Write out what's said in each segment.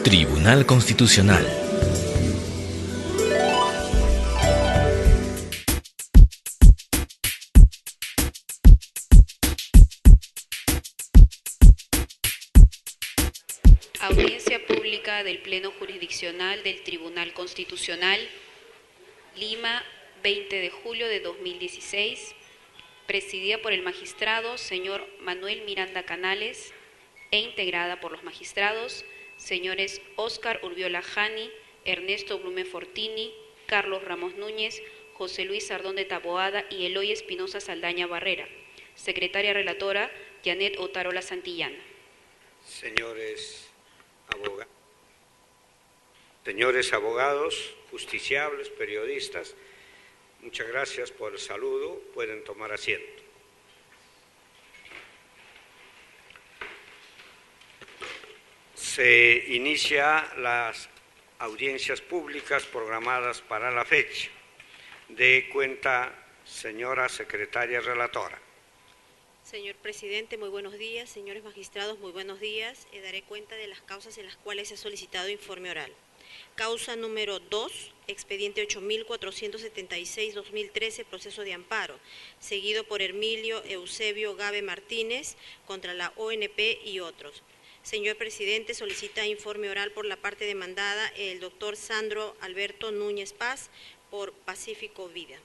Tribunal Constitucional. Audiencia pública del Pleno Jurisdiccional del Tribunal Constitucional, Lima, 20 de julio de 2016, presidida por el magistrado señor Manuel Miranda Canales e integrada por los magistrados señores Óscar Urbiola Jani, Ernesto Blume Fortini, Carlos Ramos Núñez, José Luis Sardón de Taboada y Eloy Espinosa Saldaña Barrera. Secretaria relatora, Janet Otarola Santillana. Señores abogados, justiciables, periodistas, muchas gracias por el saludo. Pueden tomar asiento. Se inicia las audiencias públicas programadas para la fecha. De cuenta, señora secretaria relatora. Señor presidente, muy buenos días. Señores magistrados, muy buenos días. Daré cuenta de las causas en las cuales se ha solicitado informe oral. Causa número 2, expediente 8476-2013, proceso de amparo, seguido por Hermilio Eusebio Gabe Martínez contra la ONP y otros. Señor presidente, solicita informe oral por la parte demandada el doctor Sandro Alberto Núñez Paz por Pacífico Vida.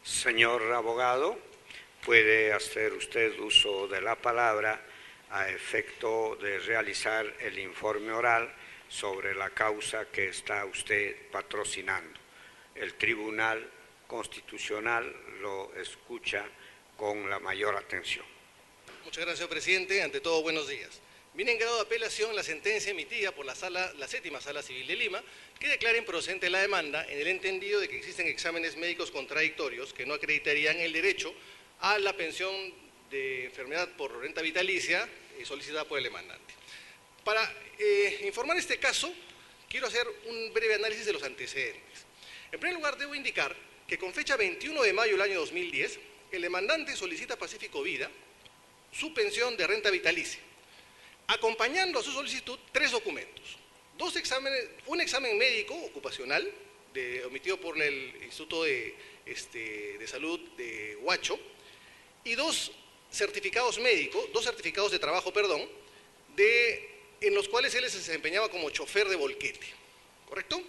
Señor abogado, puede hacer usted uso de la palabra a efecto de realizar el informe oral sobre la causa que está usted patrocinando. El Tribunal Constitucional lo escucha con la mayor atención. Muchas gracias, señor presidente. Ante todo, buenos días. Viene en grado de apelación la sentencia emitida por la séptima Sala Civil de Lima, que declara improcedente la demanda en el entendido de que existen exámenes médicos contradictorios que no acreditarían el derecho a la pensión de enfermedad por renta vitalicia solicitada por el demandante. Para informar este caso, quiero hacer un breve análisis de los antecedentes. En primer lugar, debo indicar que con fecha 21 de mayo del año 2010, el demandante solicita a Pacífico Vida su pensión de renta vitalicia, acompañando a su solicitud 3 documentos. Un examen médico ocupacional omitido por el Instituto de Salud de Huacho y dos certificados de trabajo, en los cuales él se desempeñaba como chofer de volquete, ¿correcto?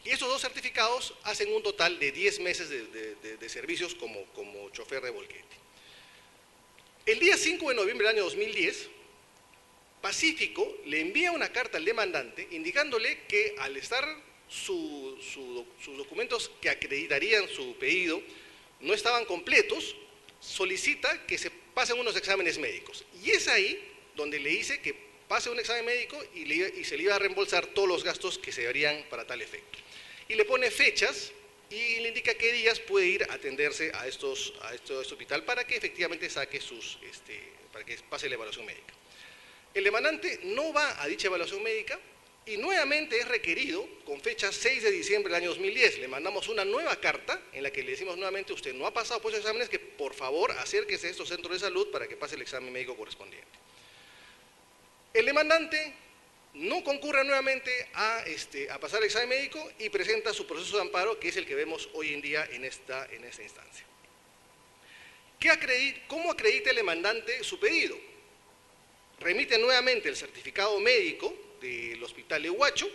Y esos 2 certificados hacen un total de 10 meses de servicios como chofer de volquete. El día 5 de noviembre del año 2010, Pacífico le envía una carta al demandante indicándole que al estar sus documentos que acreditarían su pedido no estaban completos, solicita que se pasen unos exámenes médicos. Y es ahí donde le dice que pase un examen médico y se le iba a reembolsar todos los gastos que se harían para tal efecto. Y le pone fechas y le indica qué días puede ir a atenderse a este hospital para que efectivamente saque para que pase la evaluación médica. El demandante no va a dicha evaluación médica y nuevamente es requerido con fecha 6 de diciembre del año 2010. Le mandamos una nueva carta en la que le decimos nuevamente: usted no ha pasado por esos exámenes, que por favor acérquese a estos centros de salud para que pase el examen médico correspondiente. El demandante no concurre nuevamente a pasar el examen médico y presenta su proceso de amparo, que es el que vemos hoy en día en esta instancia. ¿Cómo acredita el demandante su pedido? Remite nuevamente el certificado médico del Hospital de Huacho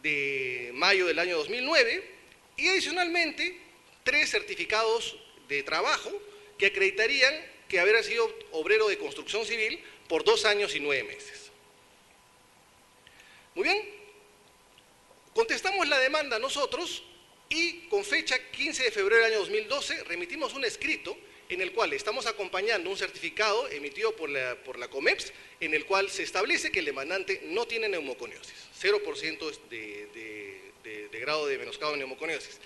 de mayo del año 2009 y adicionalmente 3 certificados de trabajo que acreditarían que haber sido obrero de construcción civil por 2 años y 9 meses. Muy bien, contestamos la demanda nosotros y con fecha 15 de febrero del año 2012 remitimos un escrito en el cual estamos acompañando un certificado emitido por la COMEPS, en el cual se establece que el demandante no tiene neumoconiosis, 0% de grado de menoscabo de neumoconiosis.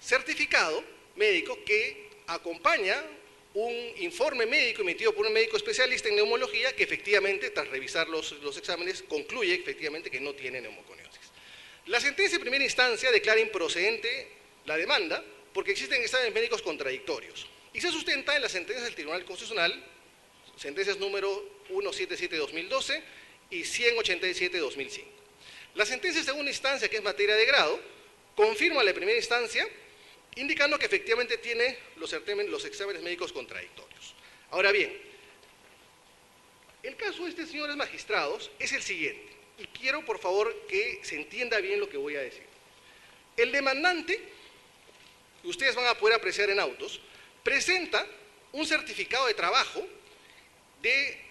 Certificado médico que acompaña un informe médico emitido por un médico especialista en neumología que efectivamente, tras revisar los exámenes, concluye efectivamente que no tiene neumoconiosis. La sentencia de primera instancia declara improcedente la demanda porque existen exámenes médicos contradictorios y se sustenta en las sentencias del Tribunal Constitucional, sentencias número 177-2012 y 187-2005. La sentencia de segunda instancia, que es materia de grado, confirma la primera instancia, indicando que efectivamente tiene los exámenes médicos contradictorios. Ahora bien, el caso de este, señores magistrados, es el siguiente, y quiero por favor que se entienda bien lo que voy a decir. El demandante, que ustedes van a poder apreciar en autos, presenta un certificado de trabajo de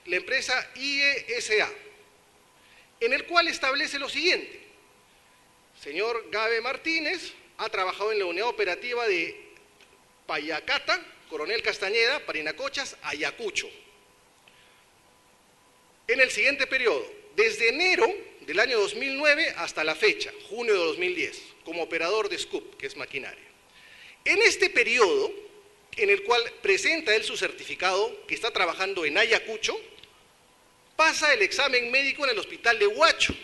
la empresa IESA, en el cual establece lo siguiente: señor Gabe Martínez ha trabajado en la unidad operativa de Payacata, Coronel Castañeda, Parinacochas, Ayacucho, en el siguiente periodo, desde enero del año 2009 hasta la fecha, junio de 2010, como operador de SCUP, que es maquinaria. En este periodo, en el cual presenta él su certificado, que está trabajando en Ayacucho, pasa el examen médico en el hospital de Huacho.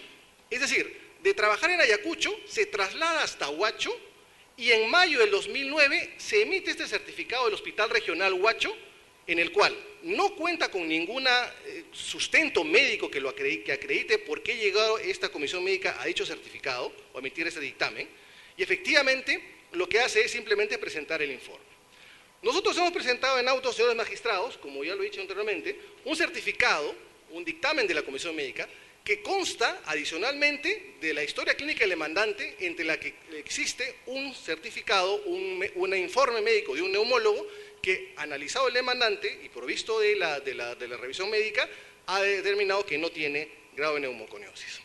Es decir, de trabajar en Ayacucho, se traslada hasta Huacho y en mayo del 2009 se emite este certificado del Hospital Regional Huacho, en el cual no cuenta con ningún sustento médico que acredite por qué llegó esta comisión médica a dicho certificado o a emitir ese dictamen, y efectivamente lo que hace es simplemente presentar el informe. Nosotros hemos presentado en autos, señores magistrados, como ya lo he dicho anteriormente, un certificado, un dictamen de la comisión médica, que consta adicionalmente de la historia clínica del demandante, entre la que existe un certificado, un informe médico de un neumólogo que, analizado el demandante y provisto de la revisión médica, ha determinado que no tiene grado de neumoconiosis.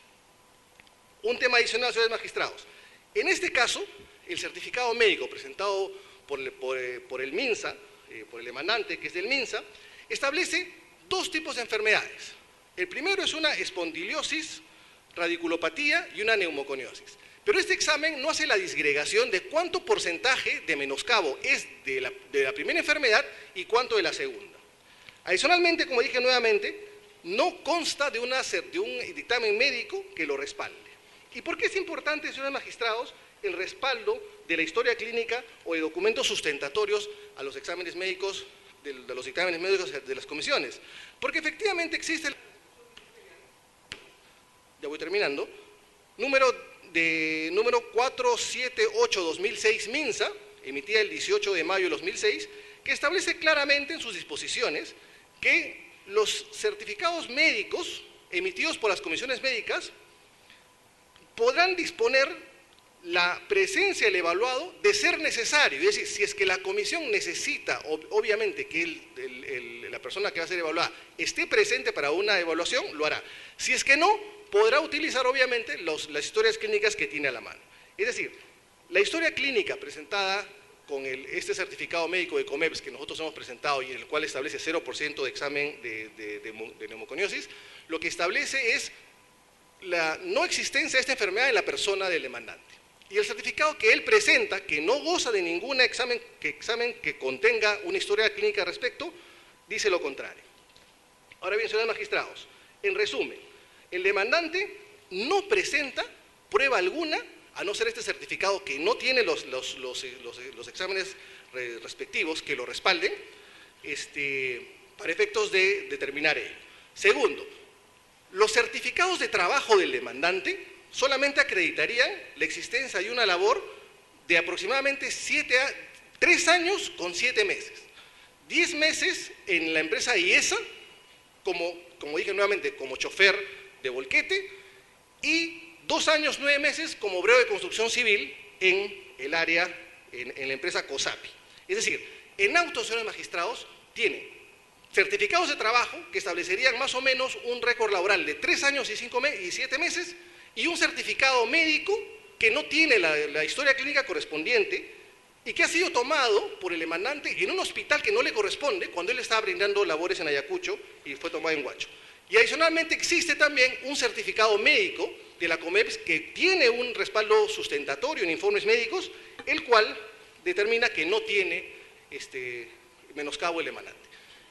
Un tema adicional, señores magistrados. En este caso, el certificado médico presentado por el MINSA, por el demandante, que es del MINSA, establece dos tipos de enfermedades. El primero es una espondiliosis, radiculopatía y una neumoconiosis. Pero este examen no hace la disgregación de cuánto porcentaje de menoscabo es de la primera enfermedad y cuánto de la segunda. Adicionalmente, como dije nuevamente, no consta de un dictamen médico que lo respalde. ¿Y por qué es importante, señores magistrados, el respaldo de la historia clínica o de documentos sustentatorios a los exámenes médicos, de los dictámenes médicos de las comisiones? Porque efectivamente existe, ya voy terminando, número 478/2006 MINSA, emitida el 18 de mayo de 2006, que establece claramente en sus disposiciones que los certificados médicos emitidos por las comisiones médicas podrán disponer la presencia del evaluado de ser necesario, es decir, si es que la comisión necesita, obviamente, que la persona que va a ser evaluada esté presente para una evaluación, lo hará. Si es que no, podrá utilizar, obviamente, las historias clínicas que tiene a la mano. Es decir, la historia clínica presentada con este certificado médico de COMEPS que nosotros hemos presentado y en el cual establece 0% de examen de neumoconiosis, lo que establece es la no existencia de esta enfermedad en la persona del demandante. Y el certificado que él presenta, que no goza de ningún examen que contenga una historia clínica al respecto, dice lo contrario. Ahora bien, señores magistrados, en resumen, el demandante no presenta prueba alguna, a no ser este certificado que no tiene los exámenes respectivos que lo respalden, para efectos de determinar ello. Segundo, los certificados de trabajo del demandante solamente acreditarían la existencia de una labor de aproximadamente 3 años con 7 meses. 10 meses en la empresa IESA, como dije nuevamente, como chofer de volquete, y 2 años 9 meses como obrero de construcción civil en el área, en la empresa COSAPI. Es decir, en autos, señores magistrados, tienen certificados de trabajo que establecerían más o menos un récord laboral de 3 años y 7 meses, y un certificado médico que no tiene la historia clínica correspondiente y que ha sido tomado por el demandante en un hospital que no le corresponde cuando él estaba brindando labores en Ayacucho y fue tomado en Huacho. Y adicionalmente existe también un certificado médico de la COMEPS que tiene un respaldo sustentatorio en informes médicos, el cual determina que no tiene menoscabo el demandante.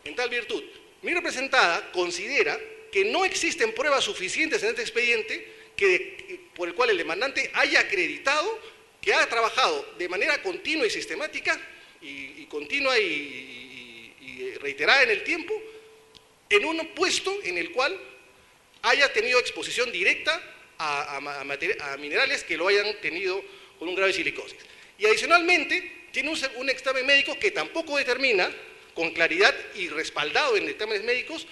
En tal virtud, mi representada considera que no existen pruebas suficientes en este expediente por el cual el demandante haya acreditado que ha trabajado de manera continua y sistemática y continua y reiterada en el tiempo en un puesto en el cual haya tenido exposición directa a minerales que lo hayan tenido con un grado de silicosis. Y adicionalmente, tiene un examen médico que tampoco determina con claridad y respaldado en exámenes médicos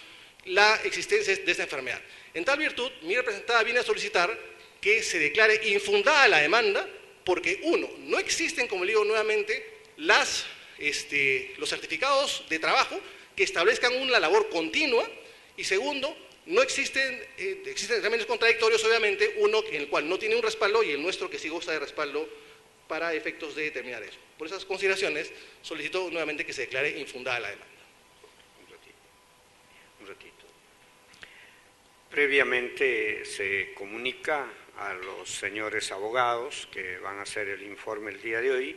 la existencia de esta enfermedad. En tal virtud, mi representada viene a solicitar que se declare infundada la demanda porque, uno, no existen, como le digo nuevamente, los certificados de trabajo que establezcan una labor continua, y segundo, no existen exámenes contradictorios, obviamente, uno en el cual no tiene un respaldo y el nuestro que sí goza de respaldo para efectos de determinar eso. Por esas consideraciones, solicito nuevamente que se declare infundada la demanda. Un ratito. Previamente se comunica a los señores abogados que van a hacer el informe el día de hoy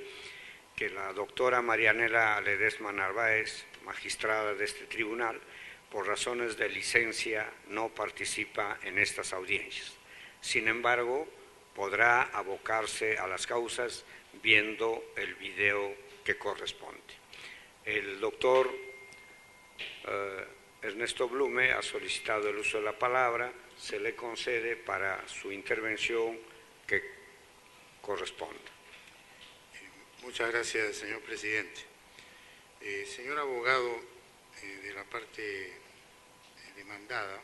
que la doctora Marianela Ledesma Narváez, magistrada de este tribunal, por razones de licencia no participa en estas audiencias. Sin embargo, podrá abocarse a las causas viendo el video que corresponde. El doctor Ernesto Blume ha solicitado el uso de la palabra, se le concede para su intervención que corresponda. Muchas gracias, señor presidente. Señor abogado de la parte demandada,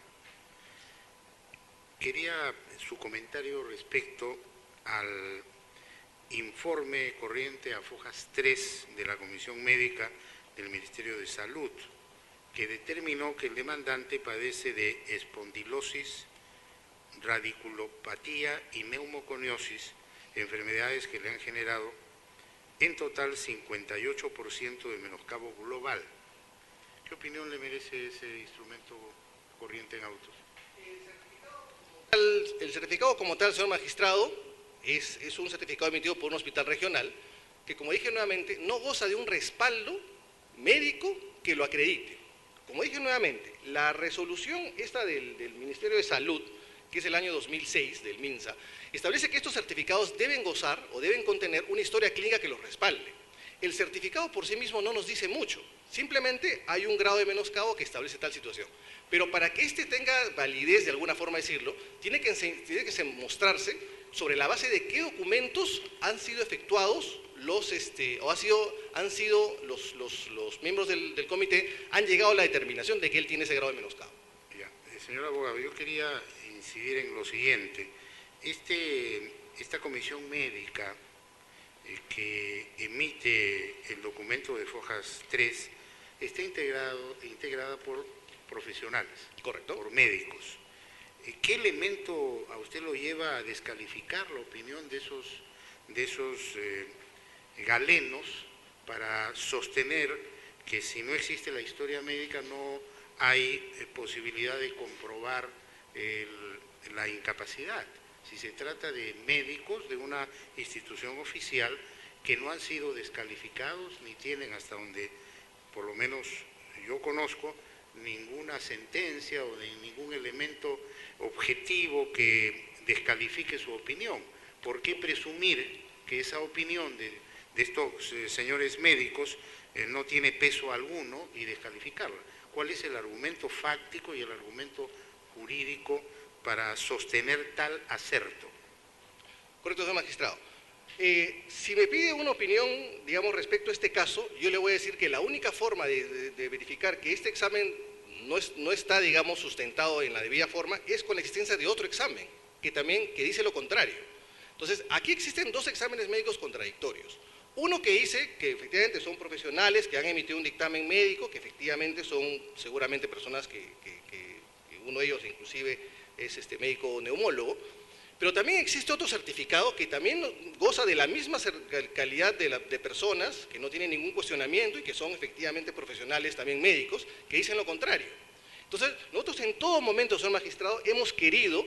quería su comentario respecto al informe corriente a fojas 3 de la Comisión Médica del Ministerio de Salud, que determinó que el demandante padece de espondilosis, radiculopatía y neumoconiosis, enfermedades que le han generado en total 58% de menoscabo global. ¿Qué opinión le merece ese instrumento corriente en autos? El certificado como tal, señor magistrado, es un certificado emitido por un hospital regional que, como dije nuevamente, no goza de un respaldo médico que lo acredite. Como dije nuevamente, la resolución esta del Ministerio de Salud, que es el año 2006 del MINSA, establece que estos certificados deben gozar o deben contener una historia clínica que los respalde. El certificado por sí mismo no nos dice mucho, simplemente hay un grado de menoscabo que establece tal situación. Pero para que este tenga validez, de alguna forma decirlo, tiene que mostrarse sobre la base de qué documentos han sido efectuados los miembros del comité han llegado a la determinación de que él tiene ese grado de menoscabo. Ya. Señor abogado, yo quería incidir en lo siguiente. Esta comisión médica que emite el documento de fojas 3 está integrada por profesionales, correcto, por médicos. ¿Qué elemento a usted lo lleva a descalificar la opinión de esos galenos para sostener que si no existe la historia médica no hay posibilidad de comprobar la incapacidad? Si se trata de médicos de una institución oficial que no han sido descalificados ni tienen, hasta donde por lo menos yo conozco, ninguna sentencia o de ningún elemento objetivo que descalifique su opinión. ¿Por qué presumir que esa opinión de estos señores médicos no tiene peso alguno y descalificarla? ¿Cuál es el argumento fáctico y el argumento jurídico para sostener tal aserto? Correcto, señor magistrado. Si me pide una opinión, digamos, respecto a este caso, yo le voy a decir que la única forma de verificar que este examen no está, digamos, sustentado en la debida forma es con la existencia de otro examen, que dice lo contrario. Entonces, aquí existen dos exámenes médicos contradictorios. Uno que dice que efectivamente son profesionales que han emitido un dictamen médico, que efectivamente son seguramente personas que uno de ellos inclusive es médico neumólogo, pero también existe otro certificado que también goza de la misma calidad de personas, que no tienen ningún cuestionamiento y que son efectivamente profesionales también médicos, que dicen lo contrario. Entonces, nosotros en todo momento, señor magistrado, hemos querido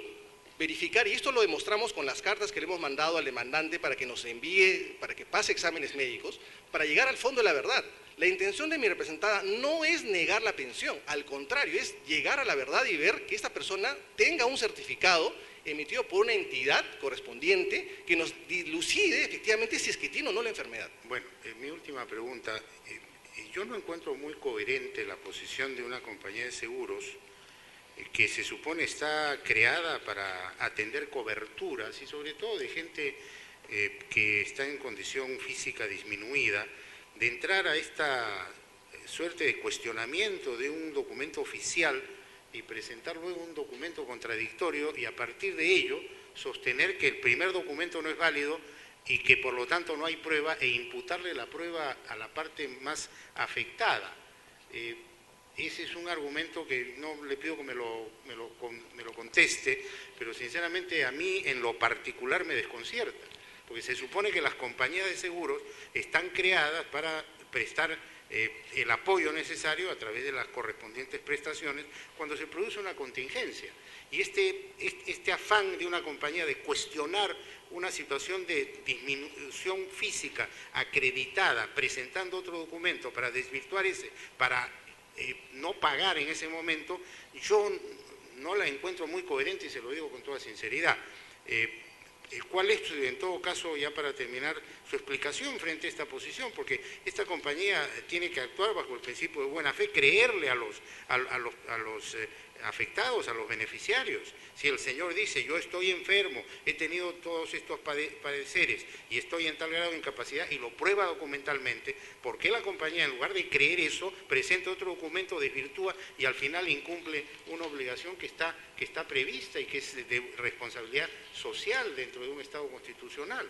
verificar, y esto lo demostramos con las cartas que le hemos mandado al demandante para que nos envíe, para que pase exámenes médicos, para llegar al fondo de la verdad. La intención de mi representada no es negar la pensión, al contrario, es llegar a la verdad y ver que esta persona tenga un certificado emitido por una entidad correspondiente que nos dilucide efectivamente si es que tiene o no la enfermedad. Bueno, mi última pregunta, yo no encuentro muy coherente la posición de una compañía de seguros que se supone está creada para atender coberturas y sobre todo de gente que está en condición física disminuida, de entrar a esta suerte de cuestionamiento de un documento oficial y presentar luego un documento contradictorio y a partir de ello sostener que el primer documento no es válido y que por lo tanto no hay prueba e imputarle la prueba a la parte más afectada. Ese es un argumento que no le pido que me lo conteste, pero sinceramente a mí en lo particular me desconcierta, porque se supone que las compañías de seguros están creadas para prestar el apoyo necesario a través de las correspondientes prestaciones cuando se produce una contingencia. Y este afán de una compañía de cuestionar una situación de disminución física acreditada, presentando otro documento para desvirtuar ese, para no pagar en ese momento, yo no la encuentro muy coherente y se lo digo con toda sinceridad. ¿Cuál es, en todo caso, ya para terminar, su explicación frente a esta posición? Porque esta compañía tiene que actuar bajo el principio de buena fe, creerle a los afectados, a los beneficiarios. Si el señor dice, yo estoy enfermo, he tenido todos estos padeceres y estoy en tal grado de incapacidad y lo prueba documentalmente, ¿por qué la compañía, en lugar de creer eso, presenta otro documento, desvirtúa y al final incumple una obligación que está prevista y que es de responsabilidad social dentro de un Estado constitucional?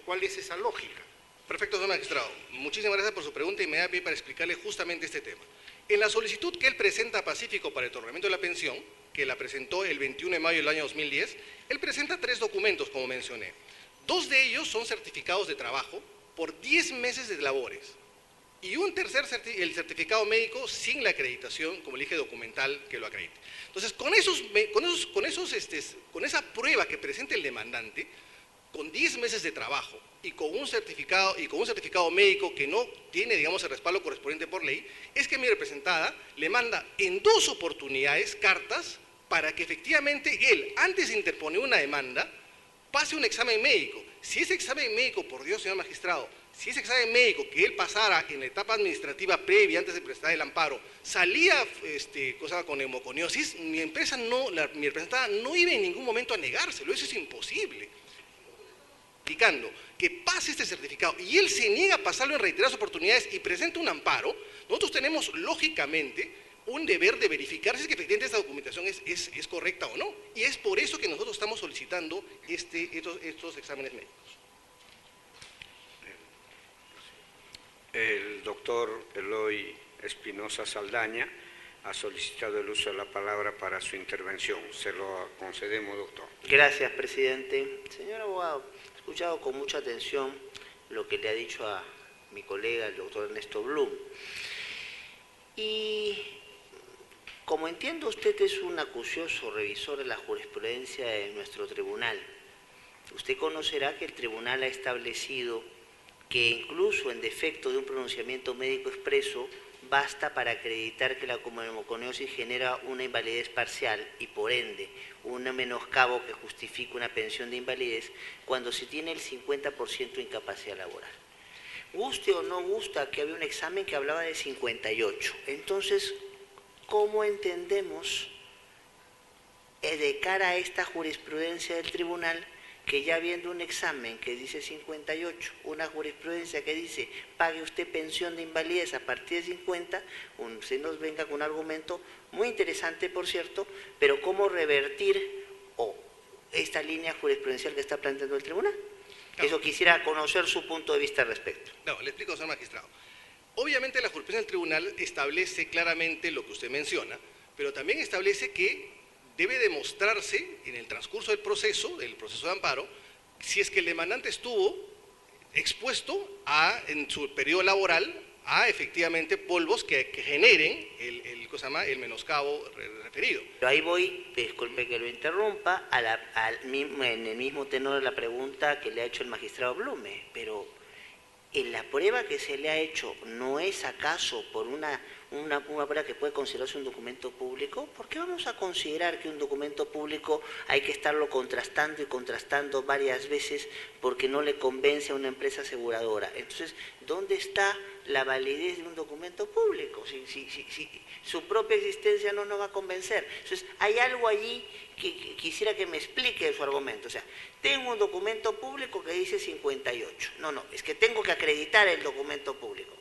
¿Cuál es esa lógica? Perfecto, señor magistrado. Muchísimas gracias por su pregunta y me da pie para explicarle justamente este tema. En la solicitud que él presenta a Pacífico para el otorgamiento de la pensión, que la presentó el 21 de mayo del año 2010, él presenta 3 documentos, como mencioné. 2 de ellos son certificados de trabajo por 10 meses de labores y un tercer, el certificado médico sin la acreditación, como le dije, documental que lo acredite. Entonces, con esa prueba que presenta el demandante, con 10 meses de trabajo y con un certificado médico que no tiene, digamos, el respaldo correspondiente por ley, es que mi representada le manda en 2 oportunidades cartas para que efectivamente él, antes de interponer una demanda, pase un examen médico. Si ese examen médico, por Dios, señor magistrado, si ese examen médico que él pasara en la etapa administrativa previa, antes de prestar el amparo, salía con hemaconiosis, mi representada no iba en ningún momento a negárselo, eso es imposible. Indicando que pase este certificado y él se niega a pasarlo en reiteradas oportunidades y presenta un amparo, nosotros tenemos lógicamente un deber de verificar si es que efectivamente esta documentación es correcta o no. Y es por eso que nosotros estamos solicitando estos exámenes médicos. El doctor Eloy Espinosa Saldaña ha solicitado el uso de la palabra para su intervención. Se lo concedemos, doctor. Gracias, presidente. Señor abogado, he escuchado con mucha atención lo que le ha dicho a mi colega, el doctor Ernesto Blum. Y como entiendo, usted es un acucioso revisor de la jurisprudencia de nuestro tribunal. Usted conocerá que el tribunal ha establecido que incluso en defecto de un pronunciamiento médico expreso, basta para acreditar que la hemaconiosis genera una invalidez parcial y por ende un menoscabo que justifica una pensión de invalidez cuando se tiene el 50% de incapacidad laboral. Guste o no gusta, que había un examen que hablaba de 58. Entonces, ¿cómo entendemos de cara a esta jurisprudencia del tribunal que ya viendo un examen que dice 58, una jurisprudencia que dice pague usted pensión de invalidez a partir de 50, usted nos venga con un argumento muy interesante, por cierto, pero cómo revertir esta línea jurisprudencial que está planteando el tribunal? No. Eso quisiera conocer su punto de vista al respecto. No, le explico, señor magistrado. Obviamente la jurisprudencia del tribunal establece claramente lo que usted menciona, pero también establece que debe demostrarse en el transcurso del proceso de amparo, si es que el demandante estuvo expuesto en su periodo laboral a efectivamente polvos que generen el menoscabo referido. Pero ahí voy, disculpe que lo interrumpa, en el mismo tenor de la pregunta que le ha hecho el magistrado Blume, pero en la prueba que se le ha hecho, ¿no es acaso por una prueba que puede considerarse un documento público? ¿Por qué vamos a considerar que un documento público hay que estarlo contrastando y contrastando varias veces porque no le convence a una empresa aseguradora? Entonces, ¿dónde está la validez de un documento público, si su propia existencia no nos va a convencer. Entonces, hay algo allí que quisiera que me explique su argumento. O sea, tengo un documento público que dice 58. No, es que tengo que acreditar el documento público.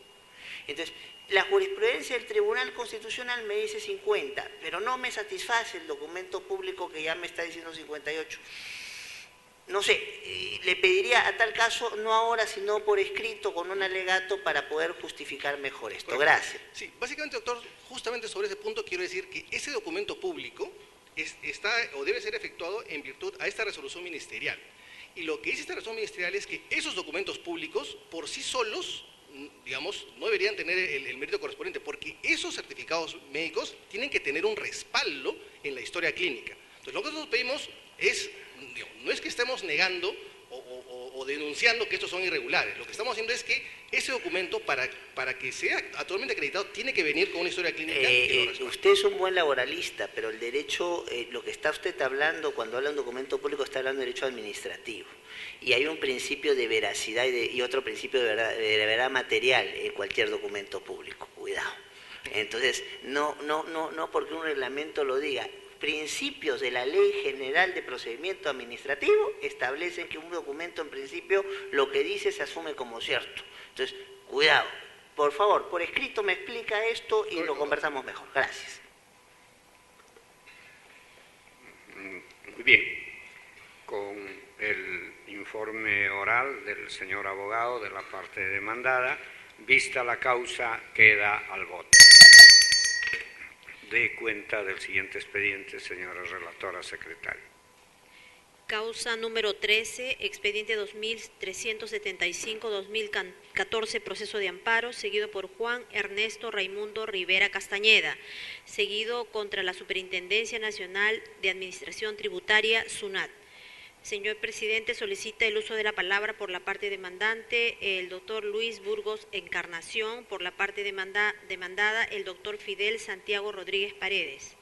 Entonces, la jurisprudencia del Tribunal Constitucional me dice 50, pero no me satisface el documento público que ya me está diciendo 58. No sé, le pediría a tal caso, no ahora, sino por escrito, con un alegato, para poder justificar mejor esto. Gracias. Sí, básicamente, doctor, justamente sobre ese punto quiero decir que ese documento público está o debe ser efectuado en virtud a esta resolución ministerial. Y lo que dice esta resolución ministerial es que esos documentos públicos, por sí solos, digamos, no deberían tener el mérito correspondiente, porque esos certificados médicos tienen que tener un respaldo en la historia clínica. Entonces, lo que nosotros pedimos es, no es que estemos negando o denunciando que estos son irregulares. Lo que estamos haciendo es que ese documento, para que sea actualmente acreditado, tiene que venir con una historia clínica que lo respalde. Usted es un buen laboralista, pero el derecho, lo que está usted hablando, cuando habla de un documento público, está hablando de derecho administrativo. Y hay un principio de veracidad y otro principio de verdad material en cualquier documento público. Cuidado. Entonces, no porque un reglamento lo diga. Principios de la Ley General de Procedimiento Administrativo establecen que un documento, en principio, lo que dice se asume como cierto. Entonces, cuidado. Por favor, por escrito me explica esto y lo conversamos mejor. Gracias. Muy bien. Con el informe oral del señor abogado de la parte demandada, vista la causa, queda al voto. Dé cuenta del siguiente expediente, señora relatora secretaria. Causa número 13, expediente 2375-2014, proceso de amparo, seguido por Juan Ernesto Raimundo Rivera Castañeda, seguido contra la Superintendencia Nacional de Administración Tributaria, SUNAT. Señor presidente, solicita el uso de la palabra por la parte demandante el doctor Luis Burgos Encarnación, por la parte demandada el doctor Fidel Santiago Rodríguez Paredes.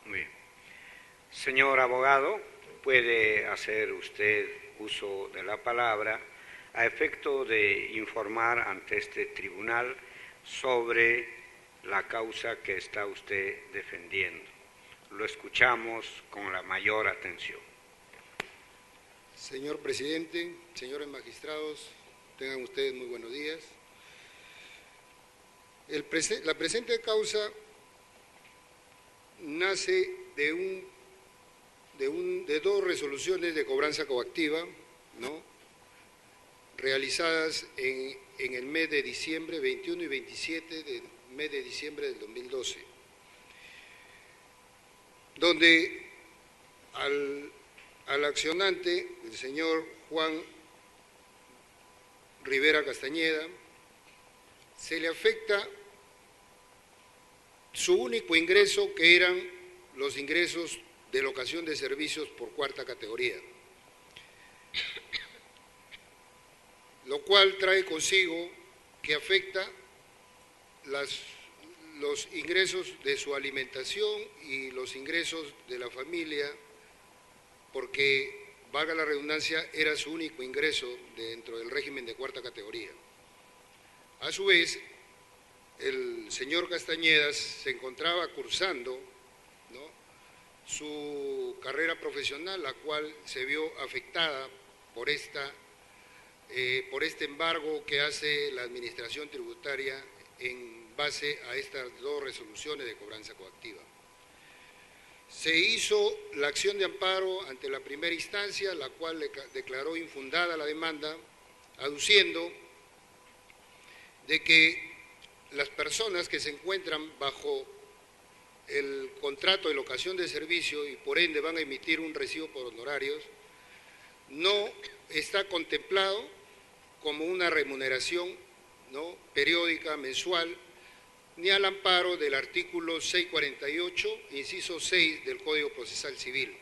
Muy bien. Señor abogado, puede hacer usted uso de la palabra a efecto de informar ante este tribunal sobre la causa que está usted defendiendo. Lo escuchamos con la mayor atención. Señor presidente, señores magistrados, tengan ustedes muy buenos días. La presente causa nace de dos resoluciones de cobranza coactiva, ¿no?, realizadas en el mes de diciembre, 21 y 27 del mes de diciembre del 2012, donde al accionante, el señor Juan Rivera Castañeda, se le afecta su único ingreso, que eran los ingresos de locación de servicios por cuarta categoría, lo cual trae consigo que afecta los ingresos de su alimentación y los ingresos de la familia, porque, valga la redundancia, era su único ingreso dentro del régimen de cuarta categoría. A su vez, el señor Castañeda se encontraba cursando, ¿no?, su carrera profesional, la cual se vio afectada por este embargo que hace la Administración Tributaria en base a estas dos resoluciones de cobranza coactiva. Se hizo la acción de amparo ante la primera instancia, la cual declaró infundada la demanda, aduciendo de que las personas que se encuentran bajo el contrato de locación de servicio y por ende van a emitir un recibo por honorarios, no está contemplado como una remuneración, ¿no?, periódica, mensual, ni al amparo del artículo 648, inciso 6 del Código Procesal Civil,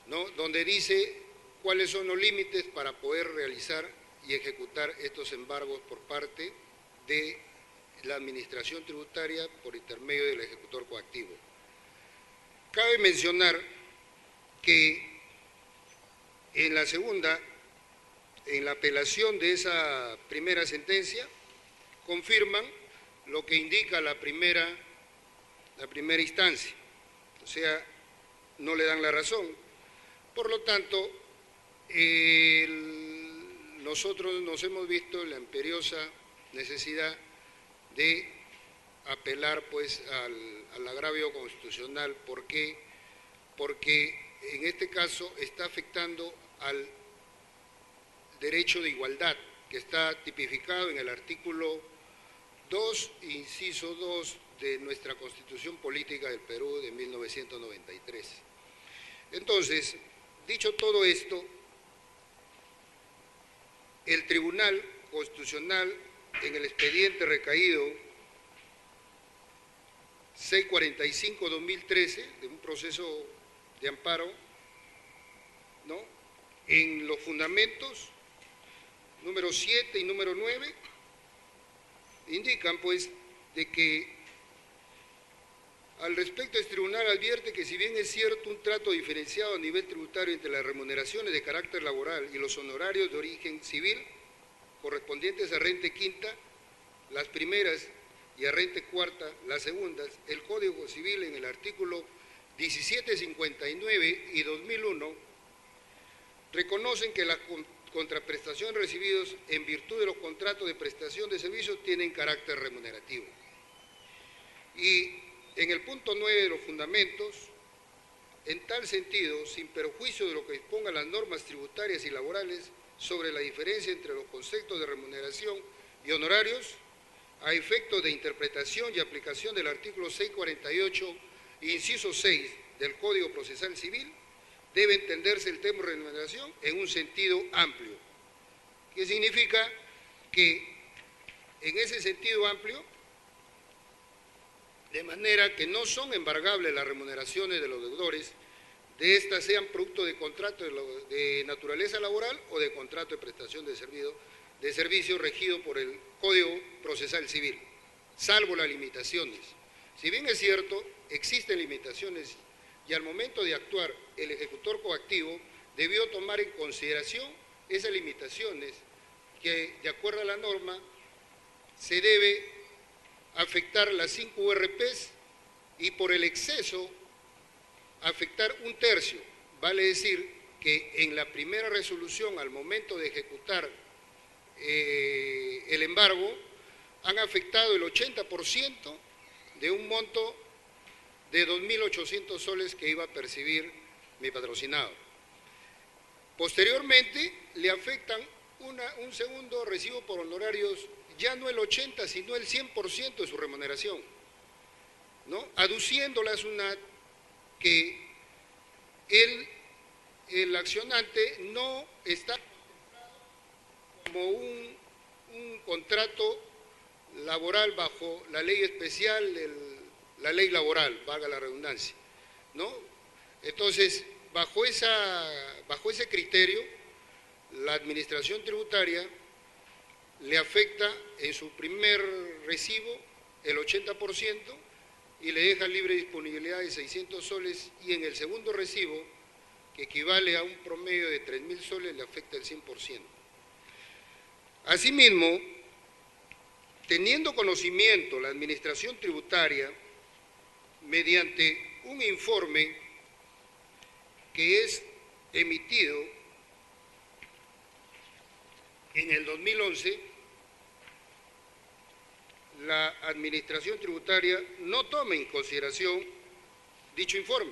¿no?, donde dice cuáles son los límites para poder realizar y ejecutar estos embargos por parte de la administración tributaria por intermedio del ejecutor coactivo. Cabe mencionar que en la segunda, en la apelación de esa primera sentencia, confirman lo que indica la primera instancia, o sea, no le dan la razón. Por lo tanto, nosotros nos hemos visto en la imperiosa necesidad de apelar pues al agravio constitucional. ¿Por qué? Porque en este caso está afectando al derecho de igualdad, que está tipificado en el artículo 2, inciso 2 de nuestra Constitución Política del Perú de 1993. Entonces, dicho todo esto, el Tribunal Constitucional, en el expediente recaído 645-2013, de un proceso de amparo, ¿no?, en los fundamentos número 7 y número 9, indican pues de que al respecto este tribunal advierte que si bien es cierto un trato diferenciado a nivel tributario entre las remuneraciones de carácter laboral y los honorarios de origen civil correspondientes a renta quinta, las primeras, y a renta cuarta, las segundas, el Código Civil en el artículo 1759 y 2001 reconocen que las contraprestaciones recibidas en virtud de los contratos de prestación de servicios tienen carácter remunerativo. Y en el punto 9 de los fundamentos, en tal sentido, sin perjuicio de lo que dispongan las normas tributarias y laborales sobre la diferencia entre los conceptos de remuneración y honorarios, a efectos de interpretación y aplicación del artículo 648, inciso 6 del Código Procesal Civil, debe entenderse el término remuneración en un sentido amplio, que significa que en ese sentido amplio, de manera que no son embargables las remuneraciones de los deudores, de estas sean producto de contrato de naturaleza laboral o de contrato de prestación de servicio regido por el Código Procesal Civil, salvo las limitaciones. Si bien es cierto, existen limitaciones y al momento de actuar el ejecutor coactivo debió tomar en consideración esas limitaciones que, de acuerdo a la norma, se debe afectar las 5 URPs y por el exceso afectar un tercio. Vale decir que en la primera resolución, al momento de ejecutar el embargo, han afectado el 80% de un monto de 2.800 soles que iba a percibir mi patrocinado. Posteriormente le afectan un segundo recibo por honorarios, ya no el 80, sino el 100% de su remuneración, ¿no?, aduciendo la SUNAT que el accionante no está como un contrato laboral bajo la ley especial, la ley laboral, valga la redundancia, ¿no? Entonces, bajo ese criterio, la administración tributaria le afecta en su primer recibo el 80% y le deja libre disponibilidad de 600 soles, y en el segundo recibo, que equivale a un promedio de 3.000 soles, le afecta el 100%. Asimismo, teniendo conocimiento la administración tributaria, mediante un informe que es emitido en el 2011, la administración tributaria no toma en consideración dicho informe.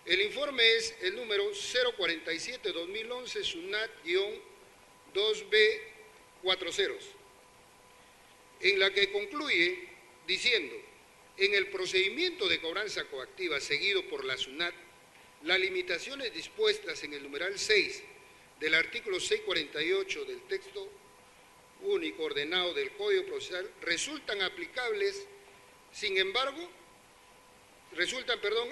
El informe es el número 047-2011 SUNAT-2B40, en la que concluye diciendo: en el procedimiento de cobranza coactiva seguido por la SUNAT, las limitaciones dispuestas en el numeral 6 del artículo 648 del texto único ordenado del Código Procesal resultan aplicables,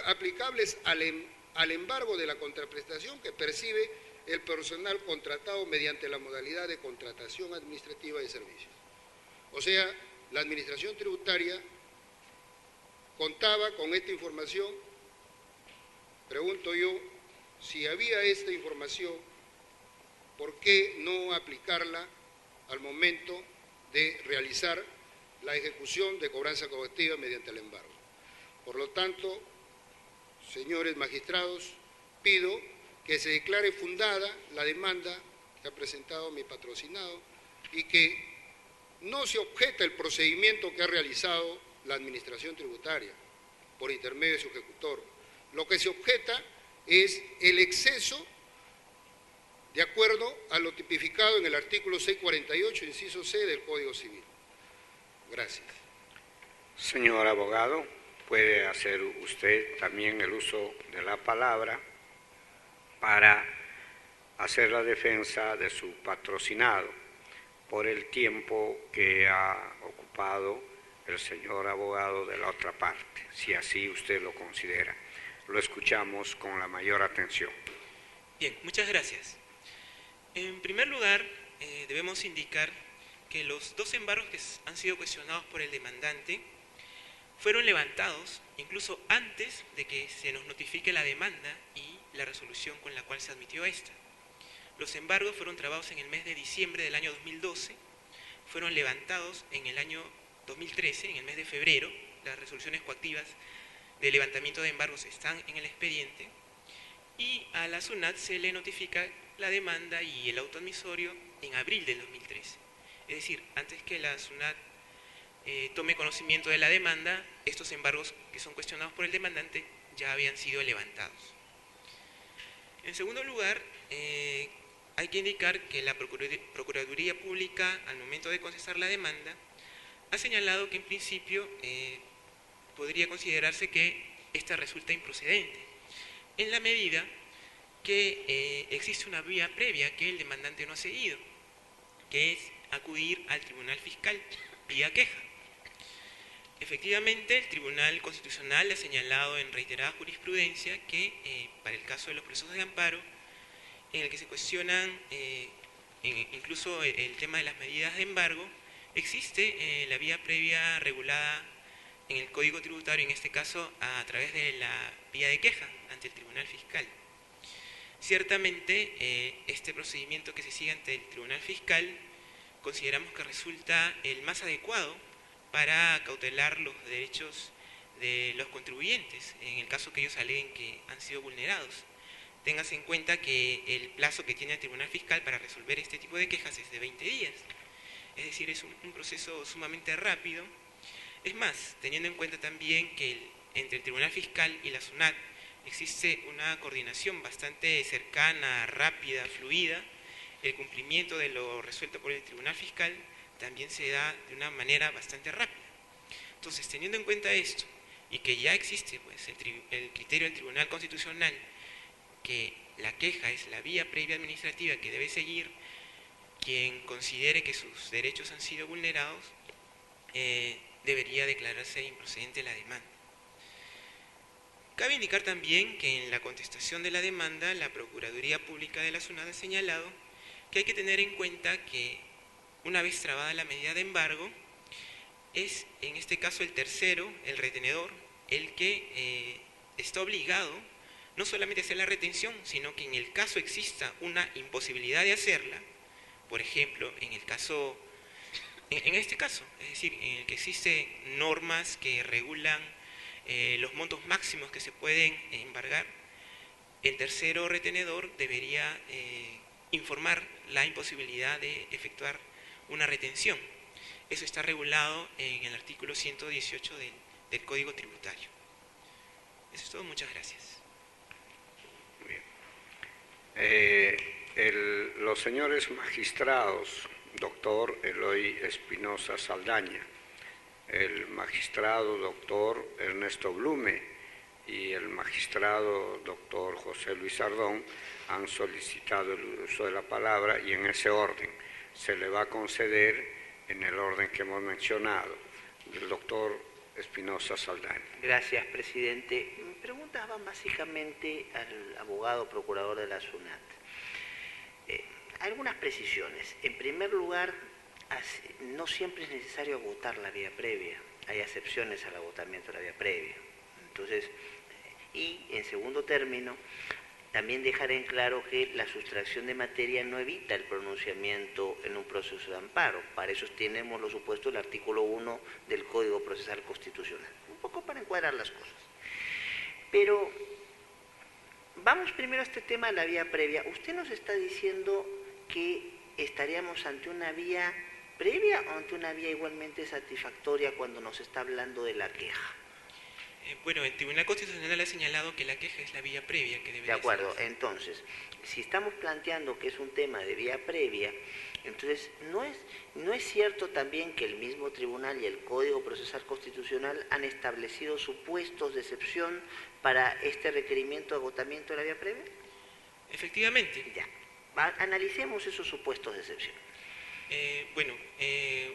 aplicables al embargo de la contraprestación que percibe el personal contratado mediante la modalidad de contratación administrativa de servicios. O sea, la Administración Tributaria contaba con esta información. Pregunto yo, si había esta información, ¿por qué no aplicarla al momento de realizar la ejecución de cobranza coactiva mediante el embargo? Por lo tanto, señores magistrados, pido que se declare fundada la demanda que ha presentado mi patrocinado y que no se objeta el procedimiento que ha realizado la Administración Tributaria por intermedio de su ejecutor. Lo que se objeta es el exceso de acuerdo a lo tipificado en el artículo 648, inciso C del Código Civil. Gracias. Señor abogado, puede hacer usted también el uso de la palabra para hacer la defensa de su patrocinado por el tiempo que ha ocupado el señor abogado de la otra parte, si así usted lo considera. Lo escuchamos con la mayor atención. Bien, muchas gracias. En primer lugar, debemos indicar que los dos embargos que han sido cuestionados por el demandante fueron levantados incluso antes de que se nos notifique la demanda y la resolución con la cual se admitió esta. Los embargos fueron trabados en el mes de diciembre del año 2012, fueron levantados en el año 2013, en el mes de febrero. Las resoluciones coactivas de levantamiento de embargos están en el expediente, y a la SUNAT se le notifica la demanda y el auto admisorio en abril del 2013. Es decir, antes que la SUNAT tome conocimiento de la demanda, estos embargos que son cuestionados por el demandante ya habían sido levantados. En segundo lugar, hay que indicar que la Procuraduría Pública, al momento de concesar la demanda, ha señalado que en principio podría considerarse que esta resulta improcedente, en la medida que existe una vía previa que el demandante no ha seguido, que es acudir al Tribunal Fiscal vía queja. Efectivamente, el Tribunal Constitucional ha señalado en reiterada jurisprudencia que para el caso de los procesos de amparo, en el que se cuestionan incluso el tema de las medidas de embargo, existe la vía previa regulada en el Código Tributario, en este caso a través de la vía de queja ante el Tribunal Fiscal. Ciertamente, este procedimiento que se sigue ante el Tribunal Fiscal consideramos que resulta el más adecuado para cautelar los derechos de los contribuyentes, en el caso que ellos aleguen que han sido vulnerados. Téngase en cuenta que el plazo que tiene el Tribunal Fiscal para resolver este tipo de quejas es de 20 días. Es decir, es un proceso sumamente rápido. Es más, teniendo en cuenta también que entre el Tribunal Fiscal y la SUNAT existe una coordinación bastante cercana, rápida, fluida, el cumplimiento de lo resuelto por el Tribunal Fiscal también se da de una manera bastante rápida. Entonces, teniendo en cuenta esto, y que ya existe pues, el criterio del Tribunal Constitucional, que la queja es la vía previa administrativa que debe seguir quien considere que sus derechos han sido vulnerados, debería declararse improcedente la demanda. Cabe indicar también que en la contestación de la demanda, la Procuraduría Pública de la SUNAT ha señalado que hay que tener en cuenta que una vez trabada la medida de embargo, es en este caso el tercero, el retenedor, el que está obligado no solamente a hacer la retención, sino que en el caso exista una imposibilidad de hacerla, por ejemplo, en este caso, es decir, en el que existen normas que regulan los montos máximos que se pueden embargar, el tercero retenedor debería informar la imposibilidad de efectuar una retención. Eso está regulado en el artículo 118 del Código Tributario. Eso es todo, muchas gracias. Bien. Los señores magistrados, doctor Eloy Espinosa Saldaña, el magistrado doctor Ernesto Blume y el magistrado doctor José Luis Ardón han solicitado el uso de la palabra y en ese orden se le va a conceder en el orden que hemos mencionado. El doctor Espinosa Saldaña. Gracias, presidente. Mi preguntas van básicamente al abogado procurador de la SUNAT. Algunas precisiones. En primer lugar, no siempre es necesario agotar la vía previa, hay excepciones al agotamiento de la vía previa. Entonces, y en segundo término, también dejar en claro que la sustracción de materia no evita el pronunciamiento en un proceso de amparo. Para eso tenemos los supuestos del artículo 1 del Código Procesal Constitucional. Un poco para encuadrar las cosas. Pero vamos primero a este tema de la vía previa. Usted nos está diciendo que estaríamos ante una vía previa o ante una vía igualmente satisfactoria cuando nos está hablando de la queja. Bueno, el Tribunal Constitucional ha señalado que la queja es la vía previa que debe de acuerdo, entonces, si estamos planteando que es un tema de vía previa, entonces no es cierto también que el mismo tribunal y el Código Procesal Constitucional han establecido supuestos de excepción para este requerimiento de agotamiento de la vía previa. Efectivamente. Ya, analicemos esos supuestos de excepción.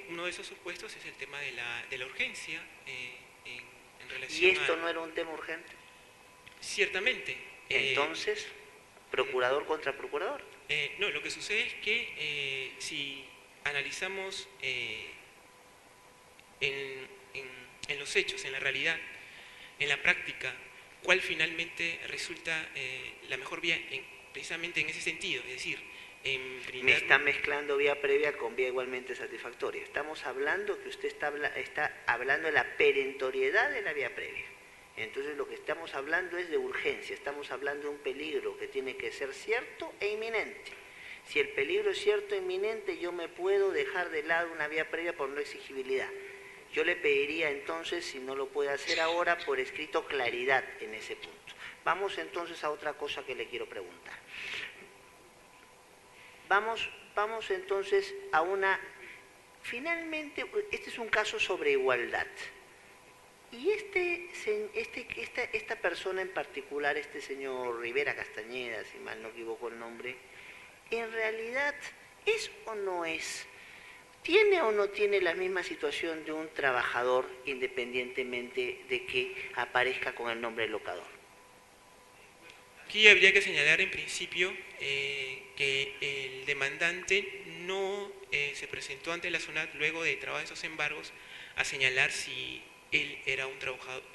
Uno de esos supuestos es el tema de la urgencia en relación ¿Y esto no era un tema urgente? Ciertamente. Entonces, ¿procurador contra procurador? No, lo que sucede es que si analizamos en los hechos, en la realidad, en la práctica, cuál finalmente resulta la mejor vía precisamente en ese sentido, es decir, me está mezclando vía previa con vía igualmente satisfactoria. Estamos hablando que usted está hablando de la perentoriedad de la vía previa. Entonces lo que estamos hablando es de urgencia, estamos hablando de un peligro que tiene que ser cierto e inminente. Si el peligro es cierto e inminente, yo me puedo dejar de lado una vía previa por no exigibilidad. Yo le pediría entonces, si no lo puede hacer ahora, por escrito claridad en ese punto. Vamos entonces a otra cosa que le quiero preguntar. Vamos entonces a una... Finalmente, este es un caso sobre igualdad. Y esta persona en particular, este señor Rivera Castañeda, si mal no equivoco el nombre, en realidad, ¿es o no es? ¿Tiene o no tiene la misma situación de un trabajador independientemente de que aparezca con el nombre del locador? Aquí habría que señalar en principio que el demandante no se presentó ante la SUNAT luego de trabajar esos embargos a señalar si él era un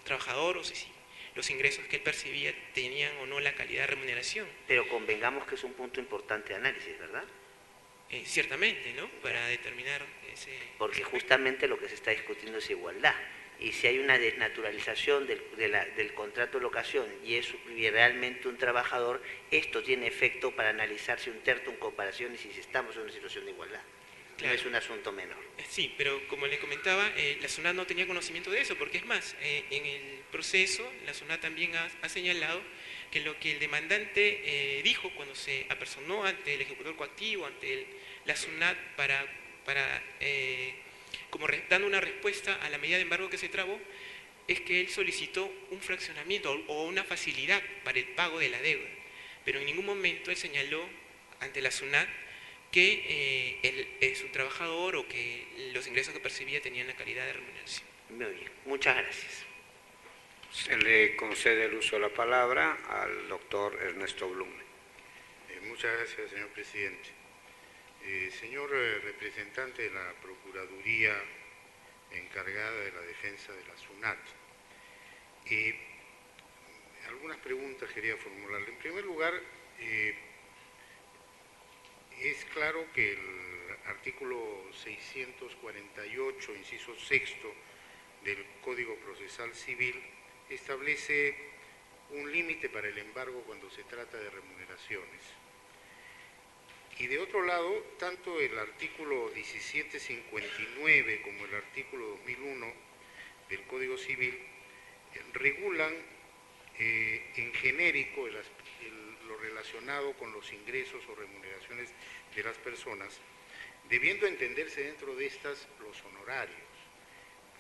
trabajador o si los ingresos que él percibía tenían o no la calidad de remuneración. Pero convengamos que es un punto importante de análisis, ¿verdad? Ciertamente, ¿no? Para determinar ese... Porque justamente lo que se está discutiendo es igualdad. Y si hay una desnaturalización del contrato de locación y es realmente un trabajador, esto tiene efecto para analizar si un terto en comparación y si estamos en una situación de igualdad. Claro. No es un asunto menor. Sí, pero como le comentaba, la SUNAT no tenía conocimiento de eso, porque es más, en el proceso la SUNAT también ha señalado que lo que el demandante dijo cuando se apersonó ante el ejecutor coactivo, ante la SUNAT como dando una respuesta a la medida de embargo que se trabó, es que él solicitó un fraccionamiento o una facilidad para el pago de la deuda, pero en ningún momento él señaló ante la SUNAT que él es un trabajador o que los ingresos que percibía tenían la calidad de remuneración. Muy bien, muchas gracias. Se le concede el uso de la palabra al doctor Ernesto Blume. Muchas gracias, señor presidente. Señor representante de la Procuraduría encargada de la defensa de la SUNAT, algunas preguntas quería formularle. En primer lugar, es claro que el artículo 648, inciso sexto del Código Procesal Civil establece un límite para el embargo cuando se trata de remuneraciones. Y de otro lado, tanto el artículo 1759 como el artículo 2001 del Código Civil regulan en genérico lo relacionado con los ingresos o remuneraciones de las personas, debiendo entenderse dentro de estas los honorarios.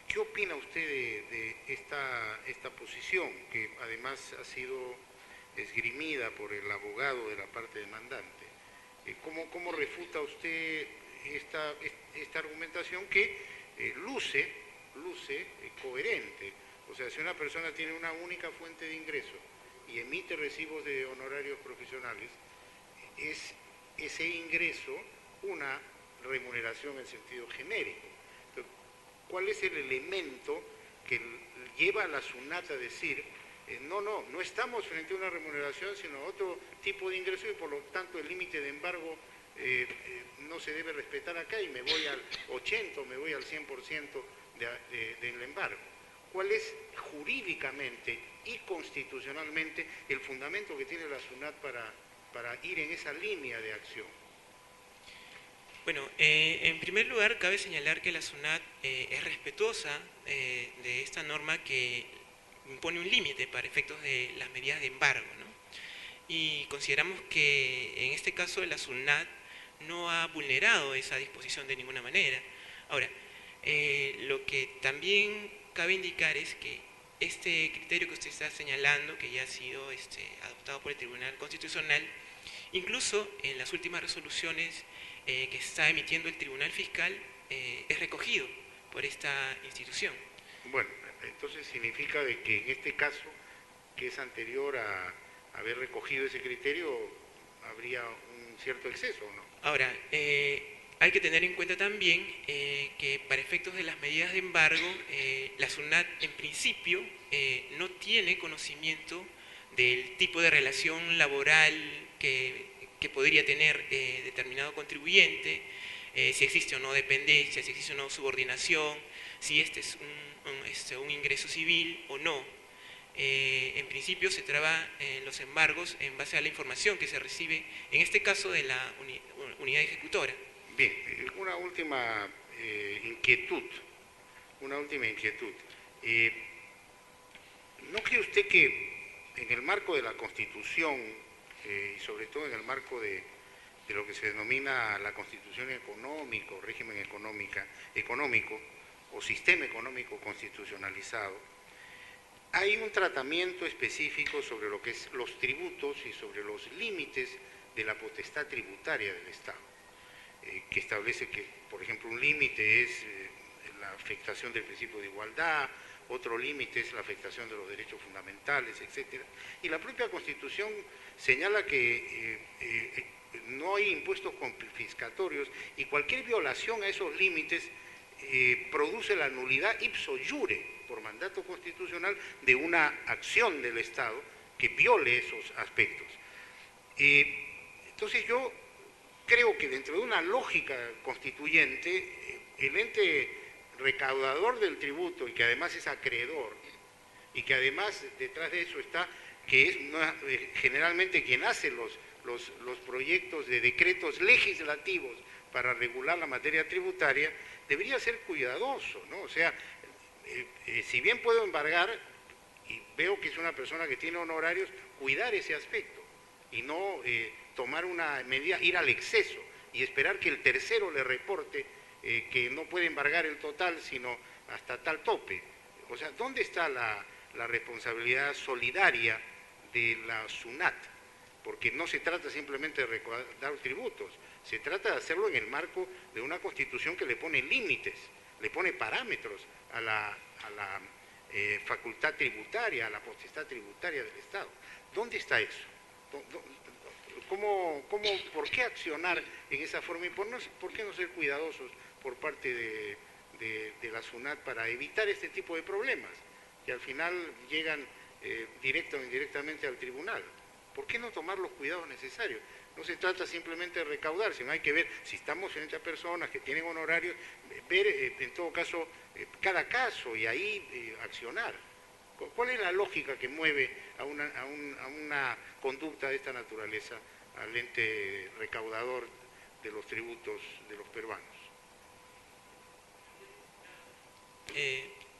¿Qué opina usted de esta posición, que además ha sido esgrimida por el abogado de la parte demandante? ¿Cómo refuta usted esta argumentación que luce coherente? O sea, si una persona tiene una única fuente de ingreso y emite recibos de honorarios profesionales, es ese ingreso una remuneración en sentido genérico. Entonces, ¿cuál es el elemento que lleva a la SUNAT a decir no estamos frente a una remuneración sino a otro tipo de ingreso y por lo tanto el límite de embargo no se debe respetar acá y me voy al 80 o me voy al 100% del embargo? ¿Cuál es jurídicamente y constitucionalmente el fundamento que tiene la SUNAT para ir en esa línea de acción? Bueno, en primer lugar cabe señalar que la SUNAT es respetuosa de esta norma que impone un límite para efectos de las medidas de embargo, ¿no? Y consideramos que en este caso la SUNAT no ha vulnerado esa disposición de ninguna manera. Ahora, lo que también cabe indicar es que este criterio que usted está señalando, que ya ha sido adoptado por el Tribunal Constitucional, incluso en las últimas resoluciones que está emitiendo el Tribunal Fiscal, es recogido por esta institución. Bueno, entonces significa de que en este caso, que es anterior a haber recogido ese criterio, habría un cierto exceso, ¿no? Ahora, hay que tener en cuenta también que para efectos de las medidas de embargo, la SUNAT en principio no tiene conocimiento del tipo de relación laboral que podría tener determinado contribuyente, si existe o no dependencia, si existe o no subordinación, si este es un ingreso civil o no. En principio se traba los embargos en base a la información que se recibe, en este caso de la unidad ejecutora. Bien, una última inquietud. ¿No cree usted que en el marco de la Constitución, y sobre todo en el marco de lo que se denomina la Constitución económica, régimen económico o sistema económico constitucionalizado, hay un tratamiento específico sobre lo que es los tributos y sobre los límites de la potestad tributaria del Estado, que establece que, por ejemplo, un límite es la afectación del principio de igualdad, otro límite es la afectación de los derechos fundamentales, etc. Y la propia Constitución señala que no hay impuestos confiscatorios y cualquier violación a esos límites produce la nulidad ipso iure, por mandato constitucional, de una acción del Estado que viole esos aspectos. Entonces yo creo que dentro de una lógica constituyente, el ente recaudador del tributo y que además es acreedor, y que además detrás de eso está, que es generalmente quien hace los proyectos de decretos legislativos para regular la materia tributaria, debería ser cuidadoso, ¿no? O sea, si bien puedo embargar, y veo que es una persona que tiene honorarios, cuidar ese aspecto y no tomar una medida, ir al exceso y esperar que el tercero le reporte que no puede embargar el total, sino hasta tal tope. O sea, ¿dónde está la responsabilidad solidaria de la SUNAT? Porque no se trata simplemente de recaudar tributos, se trata de hacerlo en el marco de una Constitución que le pone límites, le pone parámetros a la facultad tributaria, a la potestad tributaria del Estado. ¿Dónde está eso? ¿Por qué accionar en esa forma y por qué no ser cuidadosos por parte de la SUNAT para evitar este tipo de problemas que al final llegan directa o indirectamente al tribunal? ¿Por qué no tomar los cuidados necesarios? No se trata simplemente de recaudar, sino hay que ver si estamos frente a personas que tienen honorarios, ver en todo caso cada caso y ahí accionar. ¿Cuál es la lógica que mueve a una conducta de esta naturaleza al ente recaudador de los tributos de los peruanos?